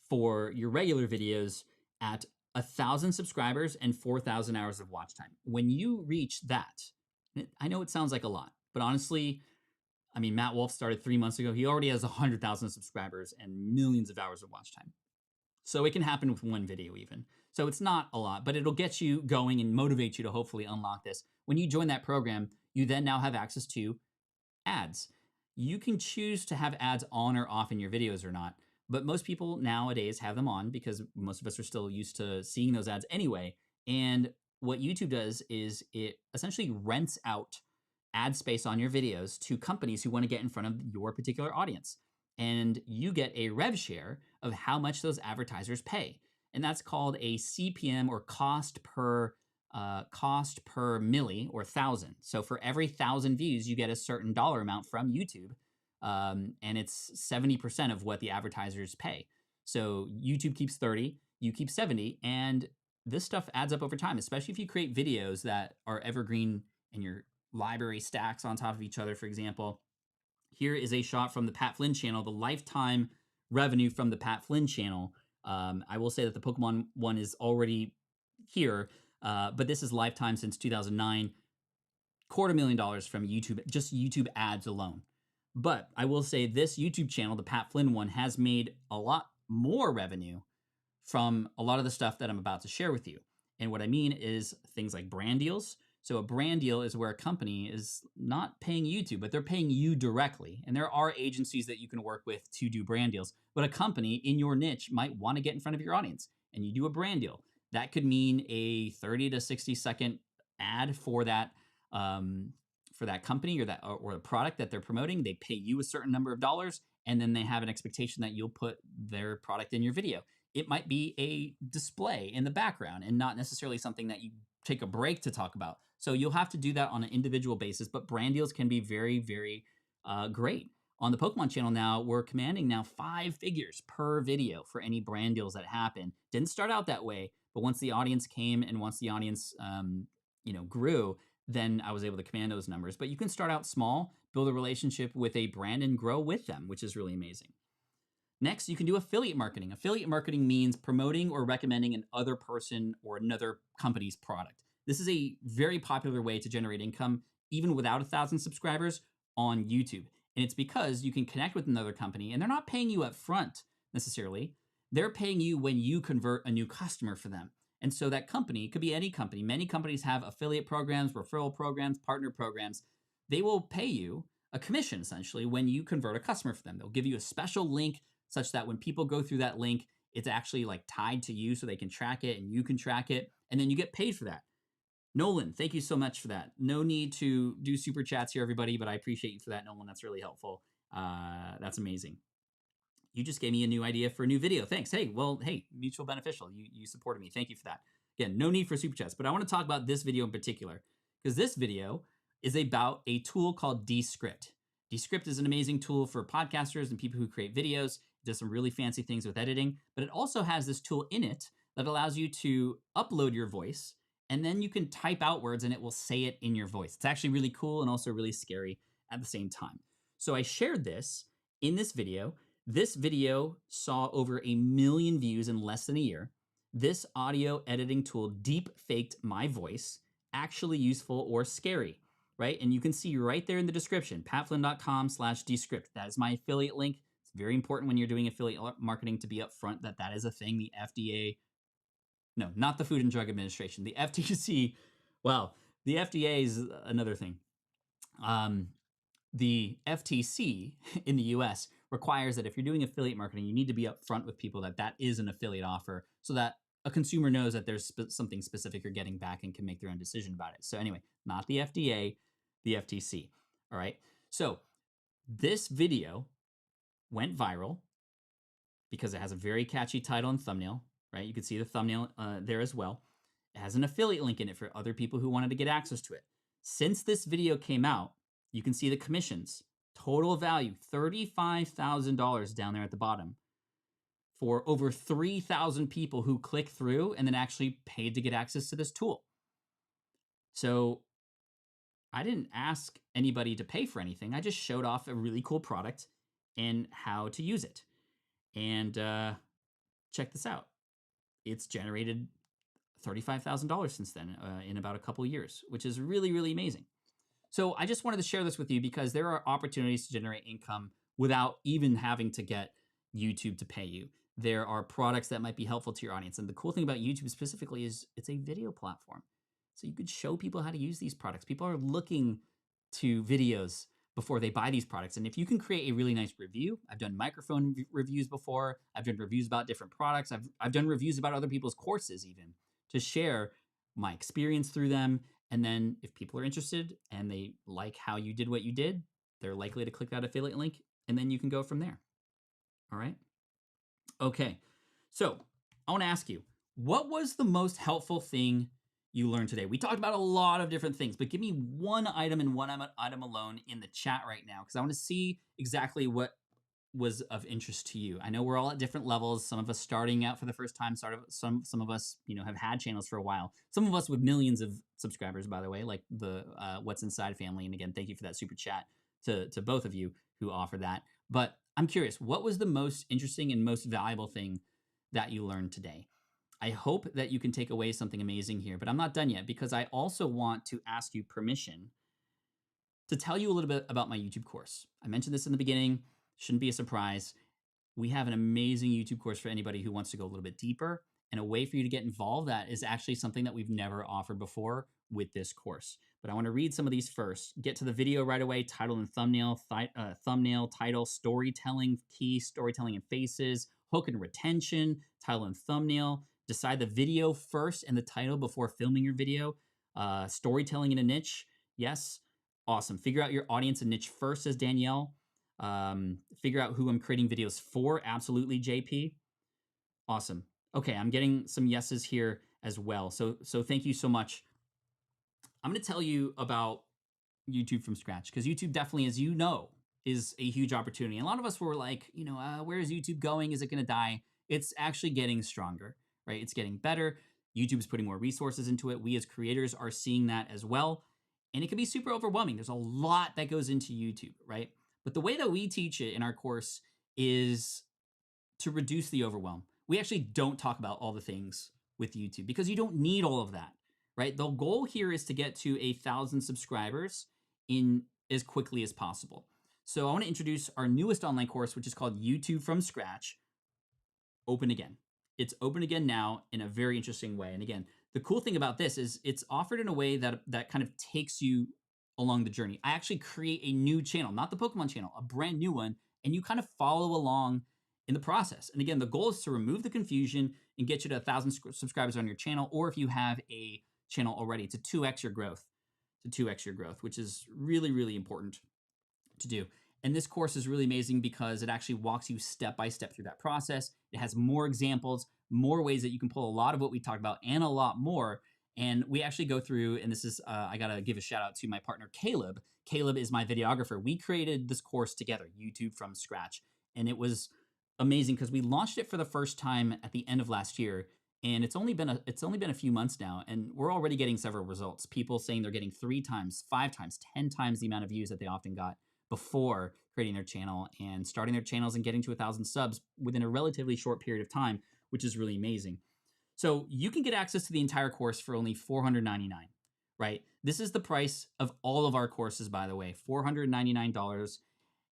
for your regular videos at 1,000 subscribers and 4,000 hours of watch time. When you reach that, I know it sounds like a lot, but honestly, I mean, Matt Wolf started 3 months ago. He already has 100,000 subscribers and millions of hours of watch time. So it can happen with one video even. So it's not a lot, but it'll get you going and motivate you to hopefully unlock this. When you join that program, you then now have access to ads. You can choose to have ads on or off in your videos or not, but most people nowadays have them on because most of us are still used to seeing those ads anyway. And what YouTube does is it essentially rents out ad space on your videos to companies who want to get in front of your particular audience. And you get a rev share of how much those advertisers pay. And that's called a CPM, or cost per milli, or 1,000. So for every 1,000 views, you get a certain dollar amount from YouTube. And it's 70% of what the advertisers pay. So YouTube keeps 30, you keep 70, and this stuff adds up over time, especially if you create videos that are evergreen and your library stacks on top of each other, for example. Here is a shot from the Pat Flynn channel, the lifetime revenue from the Pat Flynn channel. I will say that the Pokemon one is already here, but this is lifetime since 2009. $250,000 from YouTube, just YouTube ads alone. But I will say this YouTube channel, the Pat Flynn one, has made a lot more revenue from a lot of the stuff that I'm about to share with you. And what I mean is things like brand deals. So a brand deal is where a company is not paying YouTube, but they're paying you directly. And there are agencies that you can work with to do brand deals. But a company in your niche might want to get in front of your audience, and you do a brand deal. That could mean a 30 to 60 second ad for that company or the product that they're promoting. They pay you a certain number of dollars, and then they have an expectation that you'll put their product in your video. It might be a display in the background and not necessarily something that you take a break to talk about. So you'll have to do that on an individual basis, but brand deals can be very, very great. On the Pokemon channel now, we're commanding now 5 figures per video for any brand deals that happen. Didn't start out that way, but once the audience came and once the audience grew, then I was able to command those numbers. But you can start out small, build a relationship with a brand and grow with them, which is really amazing. Next, you can do affiliate marketing. Affiliate marketing means promoting or recommending an other person or another company's product. This is a very popular way to generate income, even without 1,000 subscribers on YouTube. And it's because you can connect with another company and they're not paying you up front necessarily. They're paying you when you convert a new customer for them. And so that company, could be any company. Many companies have affiliate programs, referral programs, partner programs. They will pay you a commission essentially when you convert a customer for them. They'll give you a special link such that when people go through that link, it's actually like tied to you so they can track it and you can track it. And then you get paid for that. Nolan, thank you so much for that. No need to do super chats here, everybody, but I appreciate you for that, Nolan. That's really helpful. That's amazing. You just gave me a new idea for a new video. Thanks. Hey, mutual beneficial. You supported me. Thank you for that. Again, no need for super chats, but I want to talk about this video in particular because this video is about a tool called Descript. Descript is an amazing tool for podcasters and people who create videos. It does some really fancy things with editing, but it also has this tool in it that allows you to upload your voice and then you can type out words and it will say it in your voice. It's actually really cool and also really scary at the same time. So I shared this in this video. This video saw over 1 million views in less than a year. This audio editing tool deep faked my voice, actually useful or scary, right? And you can see right there in the description, patflynn.com/descript. That is my affiliate link. It's very important when you're doing affiliate marketing to be upfront that is a thing. The FDA, no, not the Food and Drug Administration, the FTC. Well, the FDA is another thing. The FTC in the US requires that if you're doing affiliate marketing, you need to be upfront with people that is an affiliate offer so that a consumer knows that there's something specific you're getting back and can make their own decision about it. So anyway, not the FDA, the FTC. All right. So this video went viral because it has a very catchy title and thumbnail, right? You can see the thumbnail there as well. It has an affiliate link in it for other people who wanted to get access to it. Since this video came out, you can see the commissions. Total value, $35,000 down there at the bottom for over 3,000 people who click through and then actually paid to get access to this tool. So I didn't ask anybody to pay for anything. I just showed off a really cool product and how to use it. And check this out. It's generated $35,000 since then in about a couple years, which is really, really amazing. So I just wanted to share this with you because there are opportunities to generate income without even having to get YouTube to pay you. There are products that might be helpful to your audience. And the cool thing about YouTube specifically is it's a video platform. So you could show people how to use these products. People are looking to videos before they buy these products. And if you can create a really nice review, I've done microphone reviews before. I've done reviews about different products. I've done reviews about other people's courses even to share my experience through them. And then if people are interested and they like how you did what you did, they're likely to click that affiliate link and then you can go from there. All right. Okay. So I want to ask you, what was the most helpful thing you learned today? We talked about a lot of different things, but give me one item and one item alone in the chat right now, because I want to see exactly what was of interest to you. I know we're all at different levels. Some of us starting out for the first time, some of us, have had channels for a while. Some of us with millions of subscribers, by the way, like the What's Inside family. And again, thank you for that super chat to both of you who offer that. But I'm curious, what was the most interesting and most valuable thing that you learned today? I hope that you can take away something amazing here, but I'm not done yet because I also want to ask you permission to tell you a little bit about my YouTube course. I mentioned this in the beginning. Shouldn't be a surprise. We have an amazing YouTube course for anybody who wants to go a little bit deeper, and a way for you to get involved that is actually something that we've never offered before with this course. But I want to read some of these first. Get to the video right away. Title and thumbnail, title, storytelling, key, storytelling and faces, hook and retention, title and thumbnail. Decide the video first and the title before filming your video. Storytelling in a niche. Yes. Awesome. Figure out your audience and niche first, says Danielle. Figure out who I'm creating videos for. Absolutely, JP. Awesome. Okay, I'm getting some yeses here as well. So thank you so much. I'm going to tell you about YouTube from scratch because YouTube definitely, as you know, is a huge opportunity. And a lot of us were like, where is YouTube going? Is it going to die? It's actually getting stronger, right? It's getting better. YouTube's putting more resources into it. We as creators are seeing that as well. And it can be super overwhelming. There's a lot that goes into YouTube, right? But the way that we teach it in our course is to reduce the overwhelm. We actually don't talk about all the things with YouTube because you don't need all of that, right? The goal here is to get to 1,000 subscribers in as quickly as possible. So I want to introduce our newest online course, which is called YouTube from Scratch, open again. It's open again now in a very interesting way. And again, the cool thing about this is it's offered in a way that kind of takes you along the journey. I actually create a new channel, not the Pokemon channel, a brand new one, and you kind of follow along in the process. And again, the goal is to remove the confusion and get you to 1,000 subscribers on your channel, or if you have a channel already, to 2x your growth, which is really, really important to do. And this course is really amazing because it actually walks you step by step through that process. It has more examples, more ways that you can pull a lot of what we talked about and a lot more. And we actually go through, and this is, I got to give a shout out to my partner, Caleb. Caleb is my videographer. We created this course together, YouTube from Scratch. And it was amazing because we launched it for the first time at the end of last year. And it's only been a few months now, and we're already getting several results. People saying they're getting 3 times, 5 times, 10 times the amount of views that they often got before creating their channel and starting their channels and getting to 1,000 subs within a relatively short period of time, which is really amazing. So you can get access to the entire course for only $499, right? This is the price of all of our courses, by the way, $499.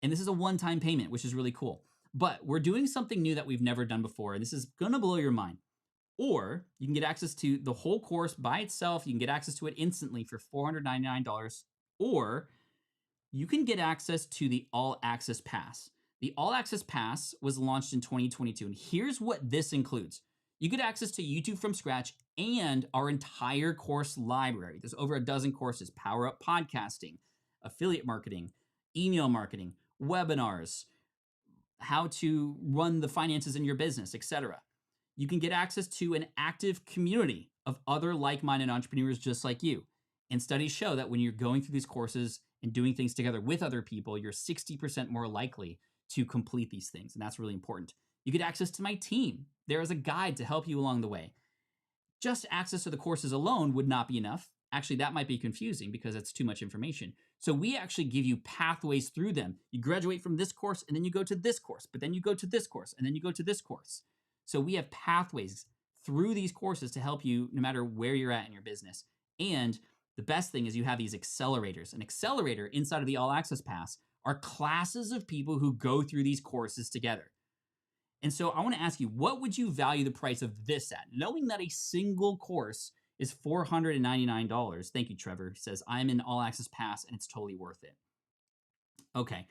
And this is a one-time payment, which is really cool. But we're doing something new that we've never done before, and this is gonna blow your mind. Or you can get access to the whole course by itself. You can get access to it instantly for $499, or you can get access to the All Access Pass. The All Access Pass was launched in 2022, and here's what this includes. You get access to YouTube from Scratch and our entire course library. There's over a dozen courses: Power Up Podcasting, Affiliate Marketing, Email Marketing, Webinars, how to run the finances in your business, etc. You can get access to an active community of other like-minded entrepreneurs just like you. And studies show that when you're going through these courses and doing things together with other people, you're 60% more likely to complete these things. And that's really important. You get access to my team. There is a guide to help you along the way. Just access to the courses alone would not be enough. Actually, that might be confusing because it's too much information. So we actually give you pathways through them. You graduate from this course and then you go to this course, but then you go to this course and then you go to this course. So we have pathways through these courses to help you no matter where you're at in your business. And the best thing is you have these accelerators. An accelerator inside of the All Access Pass are classes of people who go through these courses together. And so I want to ask you, what would you value the price of this at? Knowing that a single course is $499. Thank you, Trevor. He says, I'm in All Access Pass and it's totally worth it. Okay.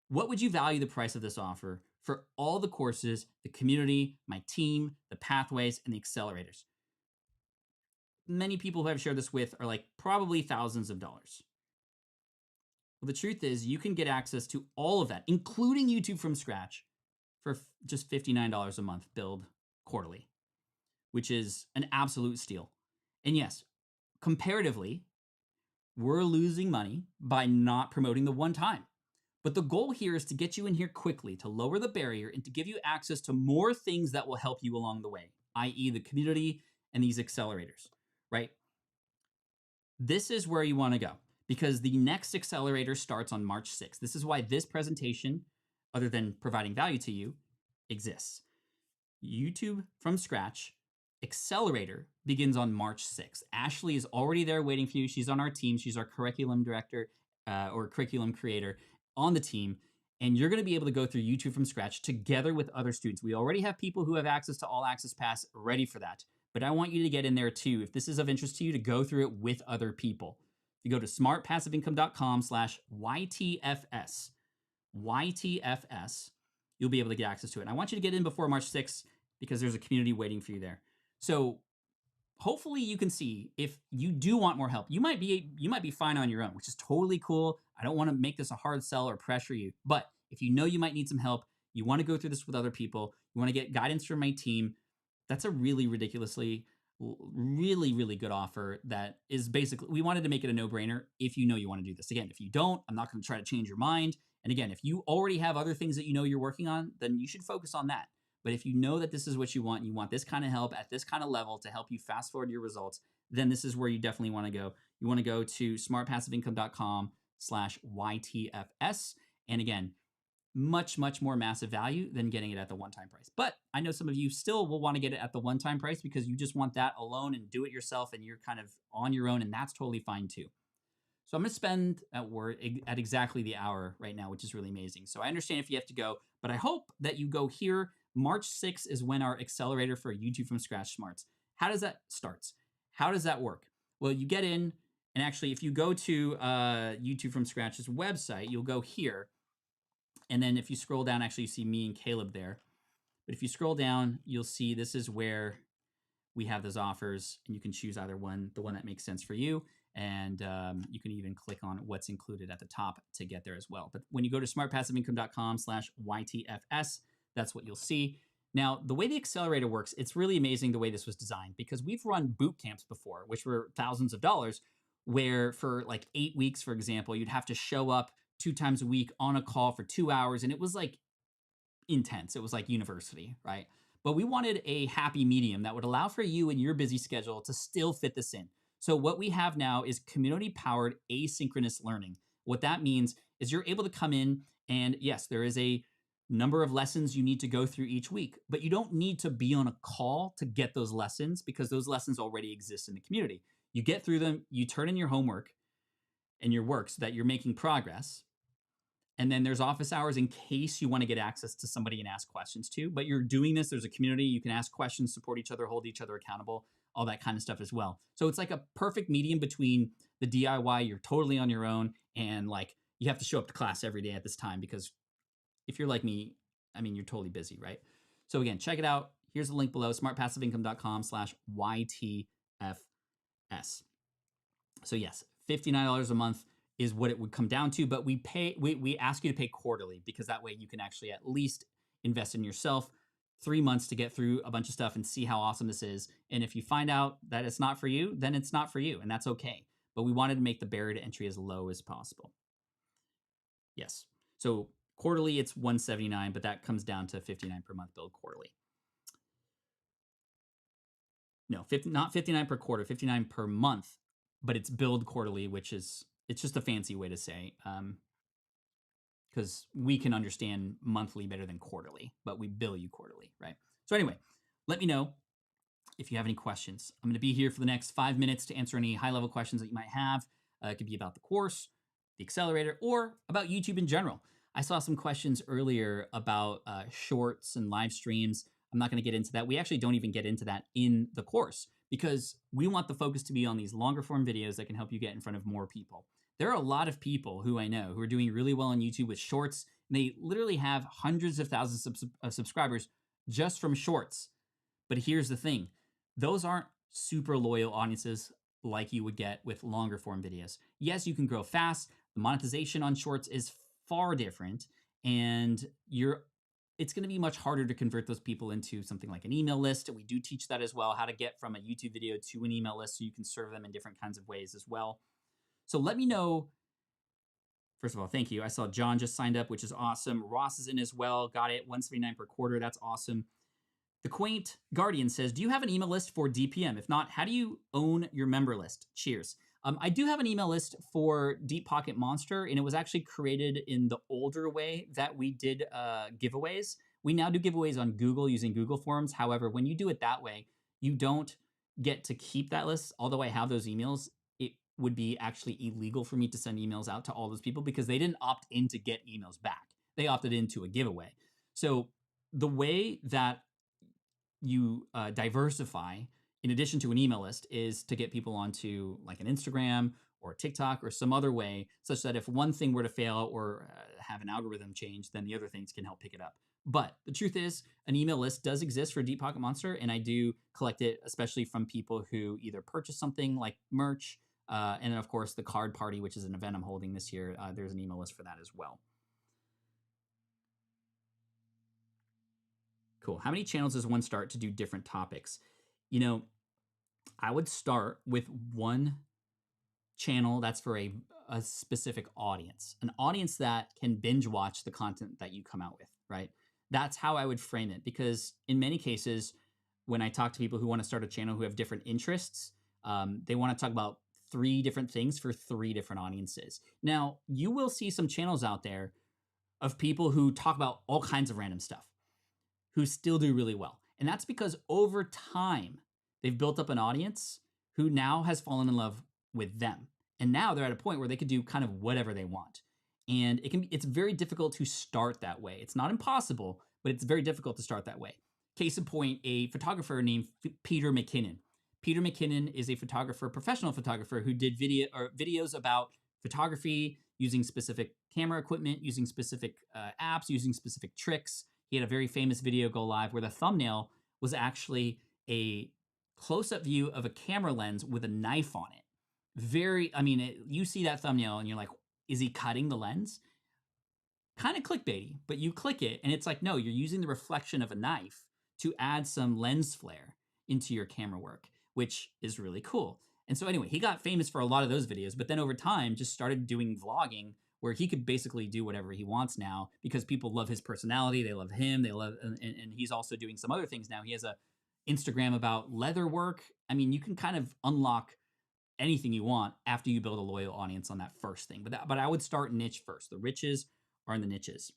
What would you value the price of this offer for all the courses, the community, my team, the pathways, and the accelerators? Many people who I've shared this with are like probably thousands of dollars. Well, the truth is you can get access to all of that, including YouTube from Scratch, for just $59 a month billed quarterly, which is an absolute steal. And yes, comparatively, we're losing money by not promoting the one time. But the goal here is to get you in here quickly, to lower the barrier, and to give you access to more things that will help you along the way, i.e. the community and these accelerators, right? This is where you want to go because the next accelerator starts on March 6th. This is why this presentation, other than providing value to you, exists. YouTube from Scratch Accelerator begins on March 6th. Ashley is already there waiting for you. She's on our team. She's our curriculum director or curriculum creator on the team. And you're going to be able to go through YouTube from Scratch together with other students. We already have people who have access to All Access Pass ready for that. But I want you to get in there too. If this is of interest to you, to go through it with other people. If you go to smartpassiveincome.com/YTFS, YTFS, you'll be able to get access to it. And I want you to get in before March 6th because there's a community waiting for you there. So hopefully you can see if you do want more help. You might be fine on your own, which is totally cool. I don't want to make this a hard sell or pressure you. But if you know you might need some help, you want to go through this with other people, you want to get guidance from my team, that's a really really good offer that is basically, we wanted to make it a no-brainer if you know you want to do this. Again, if you don't, I'm not going to try to change your mind. And again, if you already have other things that you know you're working on, then you should focus on that. But if you know that this is what you want this kind of help at this kind of level to help you fast forward your results, then this is where you definitely want to go. you want to go to smartpassiveincome.com/YTFS. And again, much, much more massive value than getting it at the one-time price. But I know some of you still will want to get it at the one-time price because you just want that alone and do it yourself and you're kind of on your own, and that's totally fine too. So I'm going to spend at exactly the hour right now, which is really amazing. So I understand if you have to go, but I hope that you go here. March 6th is when our accelerator for YouTube from Scratch Smarts. How does that start? How does that work? Well, you get in, and actually, if you go to YouTube from Scratch's website, you'll go here. And then if you scroll down, actually, you see me and Caleb there. But if you scroll down, you'll see this is where we have those offers, and you can choose either one, the one that makes sense for you. And you can even click on what's included at the top to get there as well. But when you go to smartpassiveincome.com/YTFS, that's what you'll see. Now, the way the accelerator works, it's really amazing the way this was designed, because we've run boot camps before, which were thousands of dollars, where for like 8 weeks, for example, you'd have to show up 2 times a week on a call for 2 hours. And it was like intense. It was like university, right? But we wanted a happy medium that would allow for you and your busy schedule to still fit this in. So what we have now is community-powered asynchronous learning. What that means is you're able to come in, and yes, there is a number of lessons you need to go through each week, but you don't need to be on a call to get those lessons, because those lessons already exist in the community. You get through them, you turn in your homework and your work so that you're making progress. And then there's office hours in case you want to get access to somebody and ask questions too. But you're doing this, there's a community, you can ask questions, support each other, hold each other accountable, all that kind of stuff as well. So it's like a perfect medium between the DIY, you're totally on your own, and like you have to show up to class every day at this time, because if you're like me, I mean, you're totally busy, right? So again, check it out. Here's the link below, smartpassiveincome.com/YTFS. So yes, $59 a month is what it would come down to, but we ask you to pay quarterly, because that way you can actually at least invest in yourself 3 months to get through a bunch of stuff and see how awesome this is. And if you find out that it's not for you, then it's not for you, and that's okay. But we wanted to make the barrier to entry as low as possible. Yes. So quarterly, it's $179, but that comes down to $59 per month billed quarterly. No, not $59 per quarter, $59 per month, but it's billed quarterly, which is, it's just a fancy way to say, because we can understand monthly better than quarterly, but we bill you quarterly, right? So anyway, let me know if you have any questions. I'm going to be here for the next 5 minutes to answer any high-level questions that you might have. It could be about the course, the accelerator, or about YouTube in general. I saw some questions earlier about shorts and live streams. I'm not going to get into that. We actually don't even get into that in the course, because we want the focus to be on these longer form videos that can help you get in front of more people. There are a lot of people who I know who are doing really well on YouTube with shorts, and they literally have hundreds of thousands of subscribers just from shorts. But here's the thing. Those aren't super loyal audiences like you would get with longer form videos. Yes, you can grow fast. The monetization on shorts is far different, and it's going to be much harder to convert those people into something like an email list. And we do teach that as well, how to get from a YouTube video to an email list so you can serve them in different kinds of ways as well. So let me know. First of all, thank you. I saw John just signed up, which is awesome. Ross is in as well. Got it. $179 per quarter. That's awesome. The Quaint Guardian says, do you have an email list for DPM? If not, how do you own your member list? Cheers. I do have an email list for Deep Pocket Monster, and it was actually created in the older way that we did giveaways. We now do giveaways on Google using Google Forms. However, when you do it that way, you don't get to keep that list. Although I have those emails, it would be actually illegal for me to send emails out to all those people because they didn't opt in to get emails back. They opted into a giveaway. So the way that you diversify in addition to an email list is to get people onto like an Instagram or TikTok or some other way, such that if one thing were to fail or have an algorithm change, then the other things can help pick it up. But the truth is, an email list does exist for Deep Pocket Monster, and I do collect it, especially from people who either purchase something like merch, and then of course the card party, which is an event I'm holding this year. There's an email list for that as well. Cool. How many channels does one start to do different topics? You know, I would start with one channel that's for a specific audience, an audience that can binge watch the content that you come out with, right? That's how I would frame it, because in many cases, when I talk to people who want to start a channel who have different interests, they want to talk about 3 different things for 3 different audiences. Now, you will see some channels out there of people who talk about all kinds of random stuff who still do really well. And that's because over time, they've built up an audience who now has fallen in love with them. And now they're at a point where they could do kind of whatever they want. And it's very difficult to start that way. It's not impossible, but it's very difficult to start that way. Case in point, a photographer named Peter McKinnon. Peter McKinnon is a photographer, professional photographer, who did videos about photography using specific camera equipment, using specific apps, using specific tricks. He had a very famous video go live where the thumbnail was actually a close-up view of a camera lens with a knife on it. You see that thumbnail and you're like, is he cutting the lens? Kind of clickbaity, but you click it and it's like, no, you're using the reflection of a knife to add some lens flare into your camera work, which is really cool. And so anyway, he got famous for a lot of those videos, but then over time just started doing vlogging where he could basically do whatever he wants now because people love his personality, they love him, and he's also doing some other things now. He has a Instagram about leather work. I mean, you can kind of unlock anything you want after you build a loyal audience on that first thing. But I would start niche first. The riches are in the niches.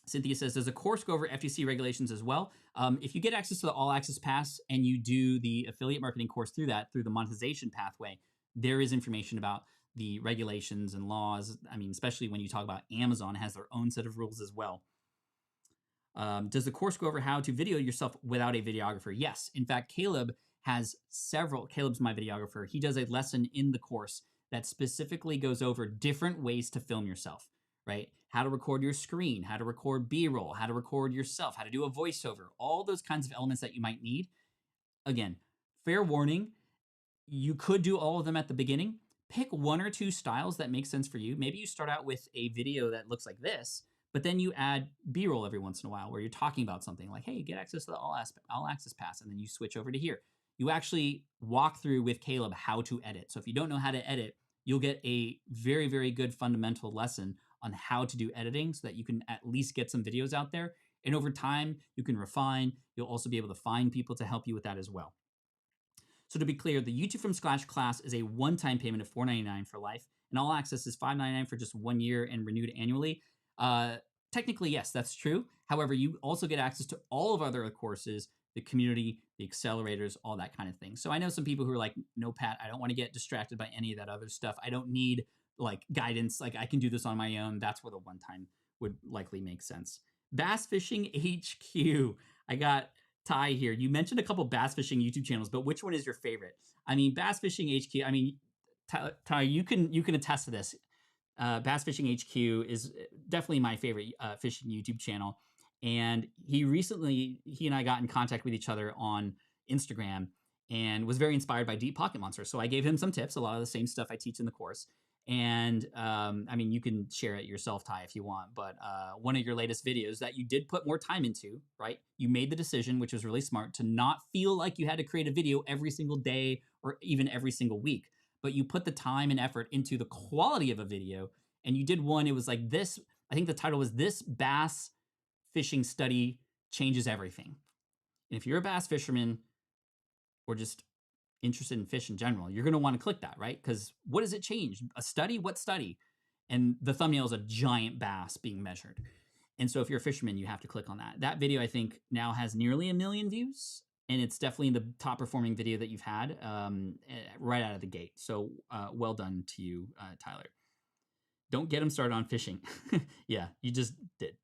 Cynthia says, does a course go over FTC regulations as well? If you get access to the All Access Pass and you do the affiliate marketing course through the monetization pathway, there is information about the regulations and laws. I mean, especially when you talk about Amazon has their own set of rules as well. Does the course go over how to video yourself without a videographer? Yes. In fact, Caleb's my videographer. He does a lesson in the course that specifically goes over different ways to film yourself, right? How to record your screen, how to record B-roll, how to record yourself, how to do a voiceover, all those kinds of elements that you might need. Again, fair warning, you could do all of them at the beginning. Pick 1 or 2 styles that make sense for you. Maybe you start out with a video that looks like this, but then you add B-roll every once in a while where you're talking about something like, hey, get access to the All Access Pass, and then you switch over to here. You actually walk through with Caleb how to edit. So if you don't know how to edit, you'll get a very, very good fundamental lesson on how to do editing so that you can at least get some videos out there. And over time, you can refine. You'll also be able to find people to help you with that as well. So to be clear, the YouTube from Scratch class is a one-time payment of $4.99 for life, and All Access is $5.99 for just 1 year and renewed annually. Technically, yes, that's true. However, you also get access to all of our other courses, the community, the accelerators, all that kind of thing. So I know some people who are like, no, Pat, I don't want to get distracted by any of that other stuff. I don't need like guidance. Like I can do this on my own. That's where the one-time would likely make sense. Bass Fishing HQ. I got Ty here. You mentioned a couple bass fishing YouTube channels, but which one is your favorite? I mean, Bass Fishing HQ. I mean, Ty, you can attest to this. Bass Fishing HQ is definitely my favorite fishing YouTube channel. And he and I got in contact with each other on Instagram and was very inspired by Deep Pocket Monsters. So I gave him some tips, a lot of the same stuff I teach in the course. And I mean, you can share it yourself, Ty, if you want. But one of your latest videos that you did put more time into, right? You made the decision, which was really smart, to not feel like you had to create a video every single day or even every single week. But you put the time and effort into the quality of a video. And you did one, it was like this, I think the title was This Bass Fishing Study Changes Everything. And if you're a bass fisherman or just interested in fish in general, you're going to want to click that, right? Because what does it change? A study? What study? And the thumbnail is a giant bass being measured. And so if you're a fisherman, you have to click on that. That video, I think, now has nearly 1 million views. And it's definitely the top performing video that you've had right out of the gate. So well done to you, Tyler. Don't get them started on fishing. Yeah, you just did.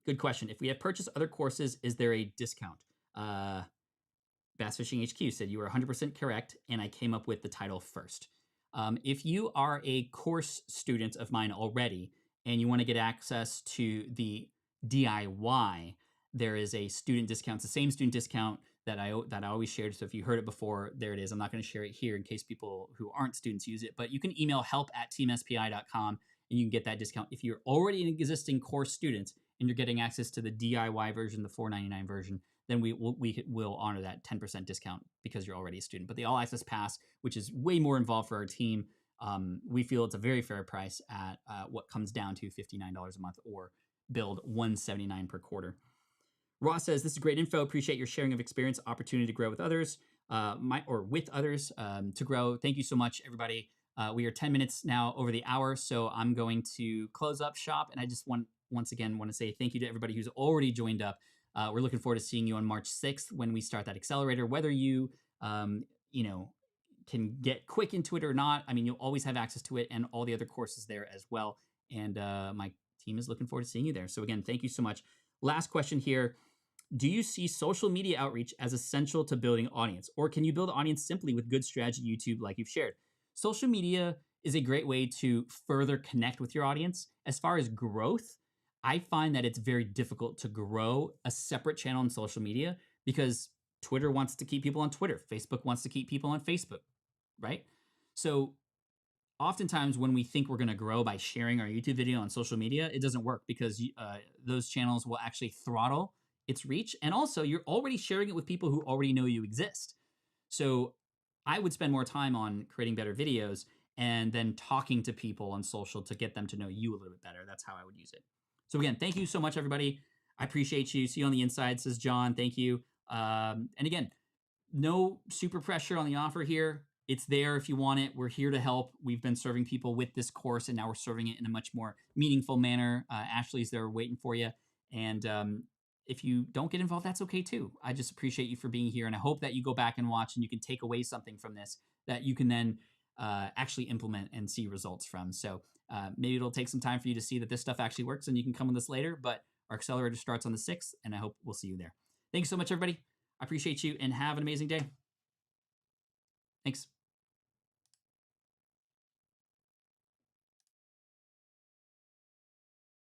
Good question. If we have purchased other courses, is there a discount? Bass Fishing HQ said you were 100% correct, and I came up with the title first. If you are a course student of mine already, and you want to get access to the DIY, there is a student discount. It's the same student discount that I always shared. So if you heard it before, there it is. I'm not going to share it here in case people who aren't students use it, but you can email help@teamspi.com and you can get that discount. If you're already an existing course student and you're getting access to the DIY version, the $4.99 version, then we will honor that 10% discount because you're already a student. But the All Access Pass, which is way more involved for our team, we feel it's a very fair price at what comes down to $59 a month or build $179 per quarter. Ross says, this is great info. Appreciate your sharing of experience, opportunity to grow with others. with others to grow. Thank you so much, everybody. We are 10 minutes now over the hour, so I'm going to close up shop. And I just once again want to say thank you to everybody who's already joined up. We're looking forward to seeing you on March 6th when we start that accelerator. Whether you, you know, can get quick into it or not, I mean, you'll always have access to it and all the other courses there as well. And my team is looking forward to seeing you there. So again, thank you so much. Last question here. Do you see social media outreach as essential to building audience, or can you build audience simply with good strategy YouTube like you've shared? Social media is a great way to further connect with your audience. As far as growth, I find that it's very difficult to grow a separate channel on social media because Twitter wants to keep people on Twitter, Facebook wants to keep people on Facebook, right? So oftentimes when we think we're going to grow by sharing our YouTube video on social media, it doesn't work because those channels will actually throttle its reach. And also, you're already sharing it with people who already know you exist. So I would spend more time on creating better videos and then talking to people on social to get them to know you a little bit better. That's how I would use it. So again, thank you so much, everybody. I appreciate you. See you on the inside, says John. Thank you. And again, no super pressure on the offer here. It's there if you want it. We're here to help. We've been serving people with this course, and now we're serving it in a much more meaningful manner. Ashley's there waiting for you. And if you don't get involved, that's okay too. I just appreciate you for being here. And I hope that you go back and watch and you can take away something from this that you can then actually implement and see results from. So maybe it'll take some time for you to see that this stuff actually works and you can come on this later. But our accelerator starts on the 6th, and I hope we'll see you there. Thanks so much, everybody. I appreciate you and have an amazing day. Thanks.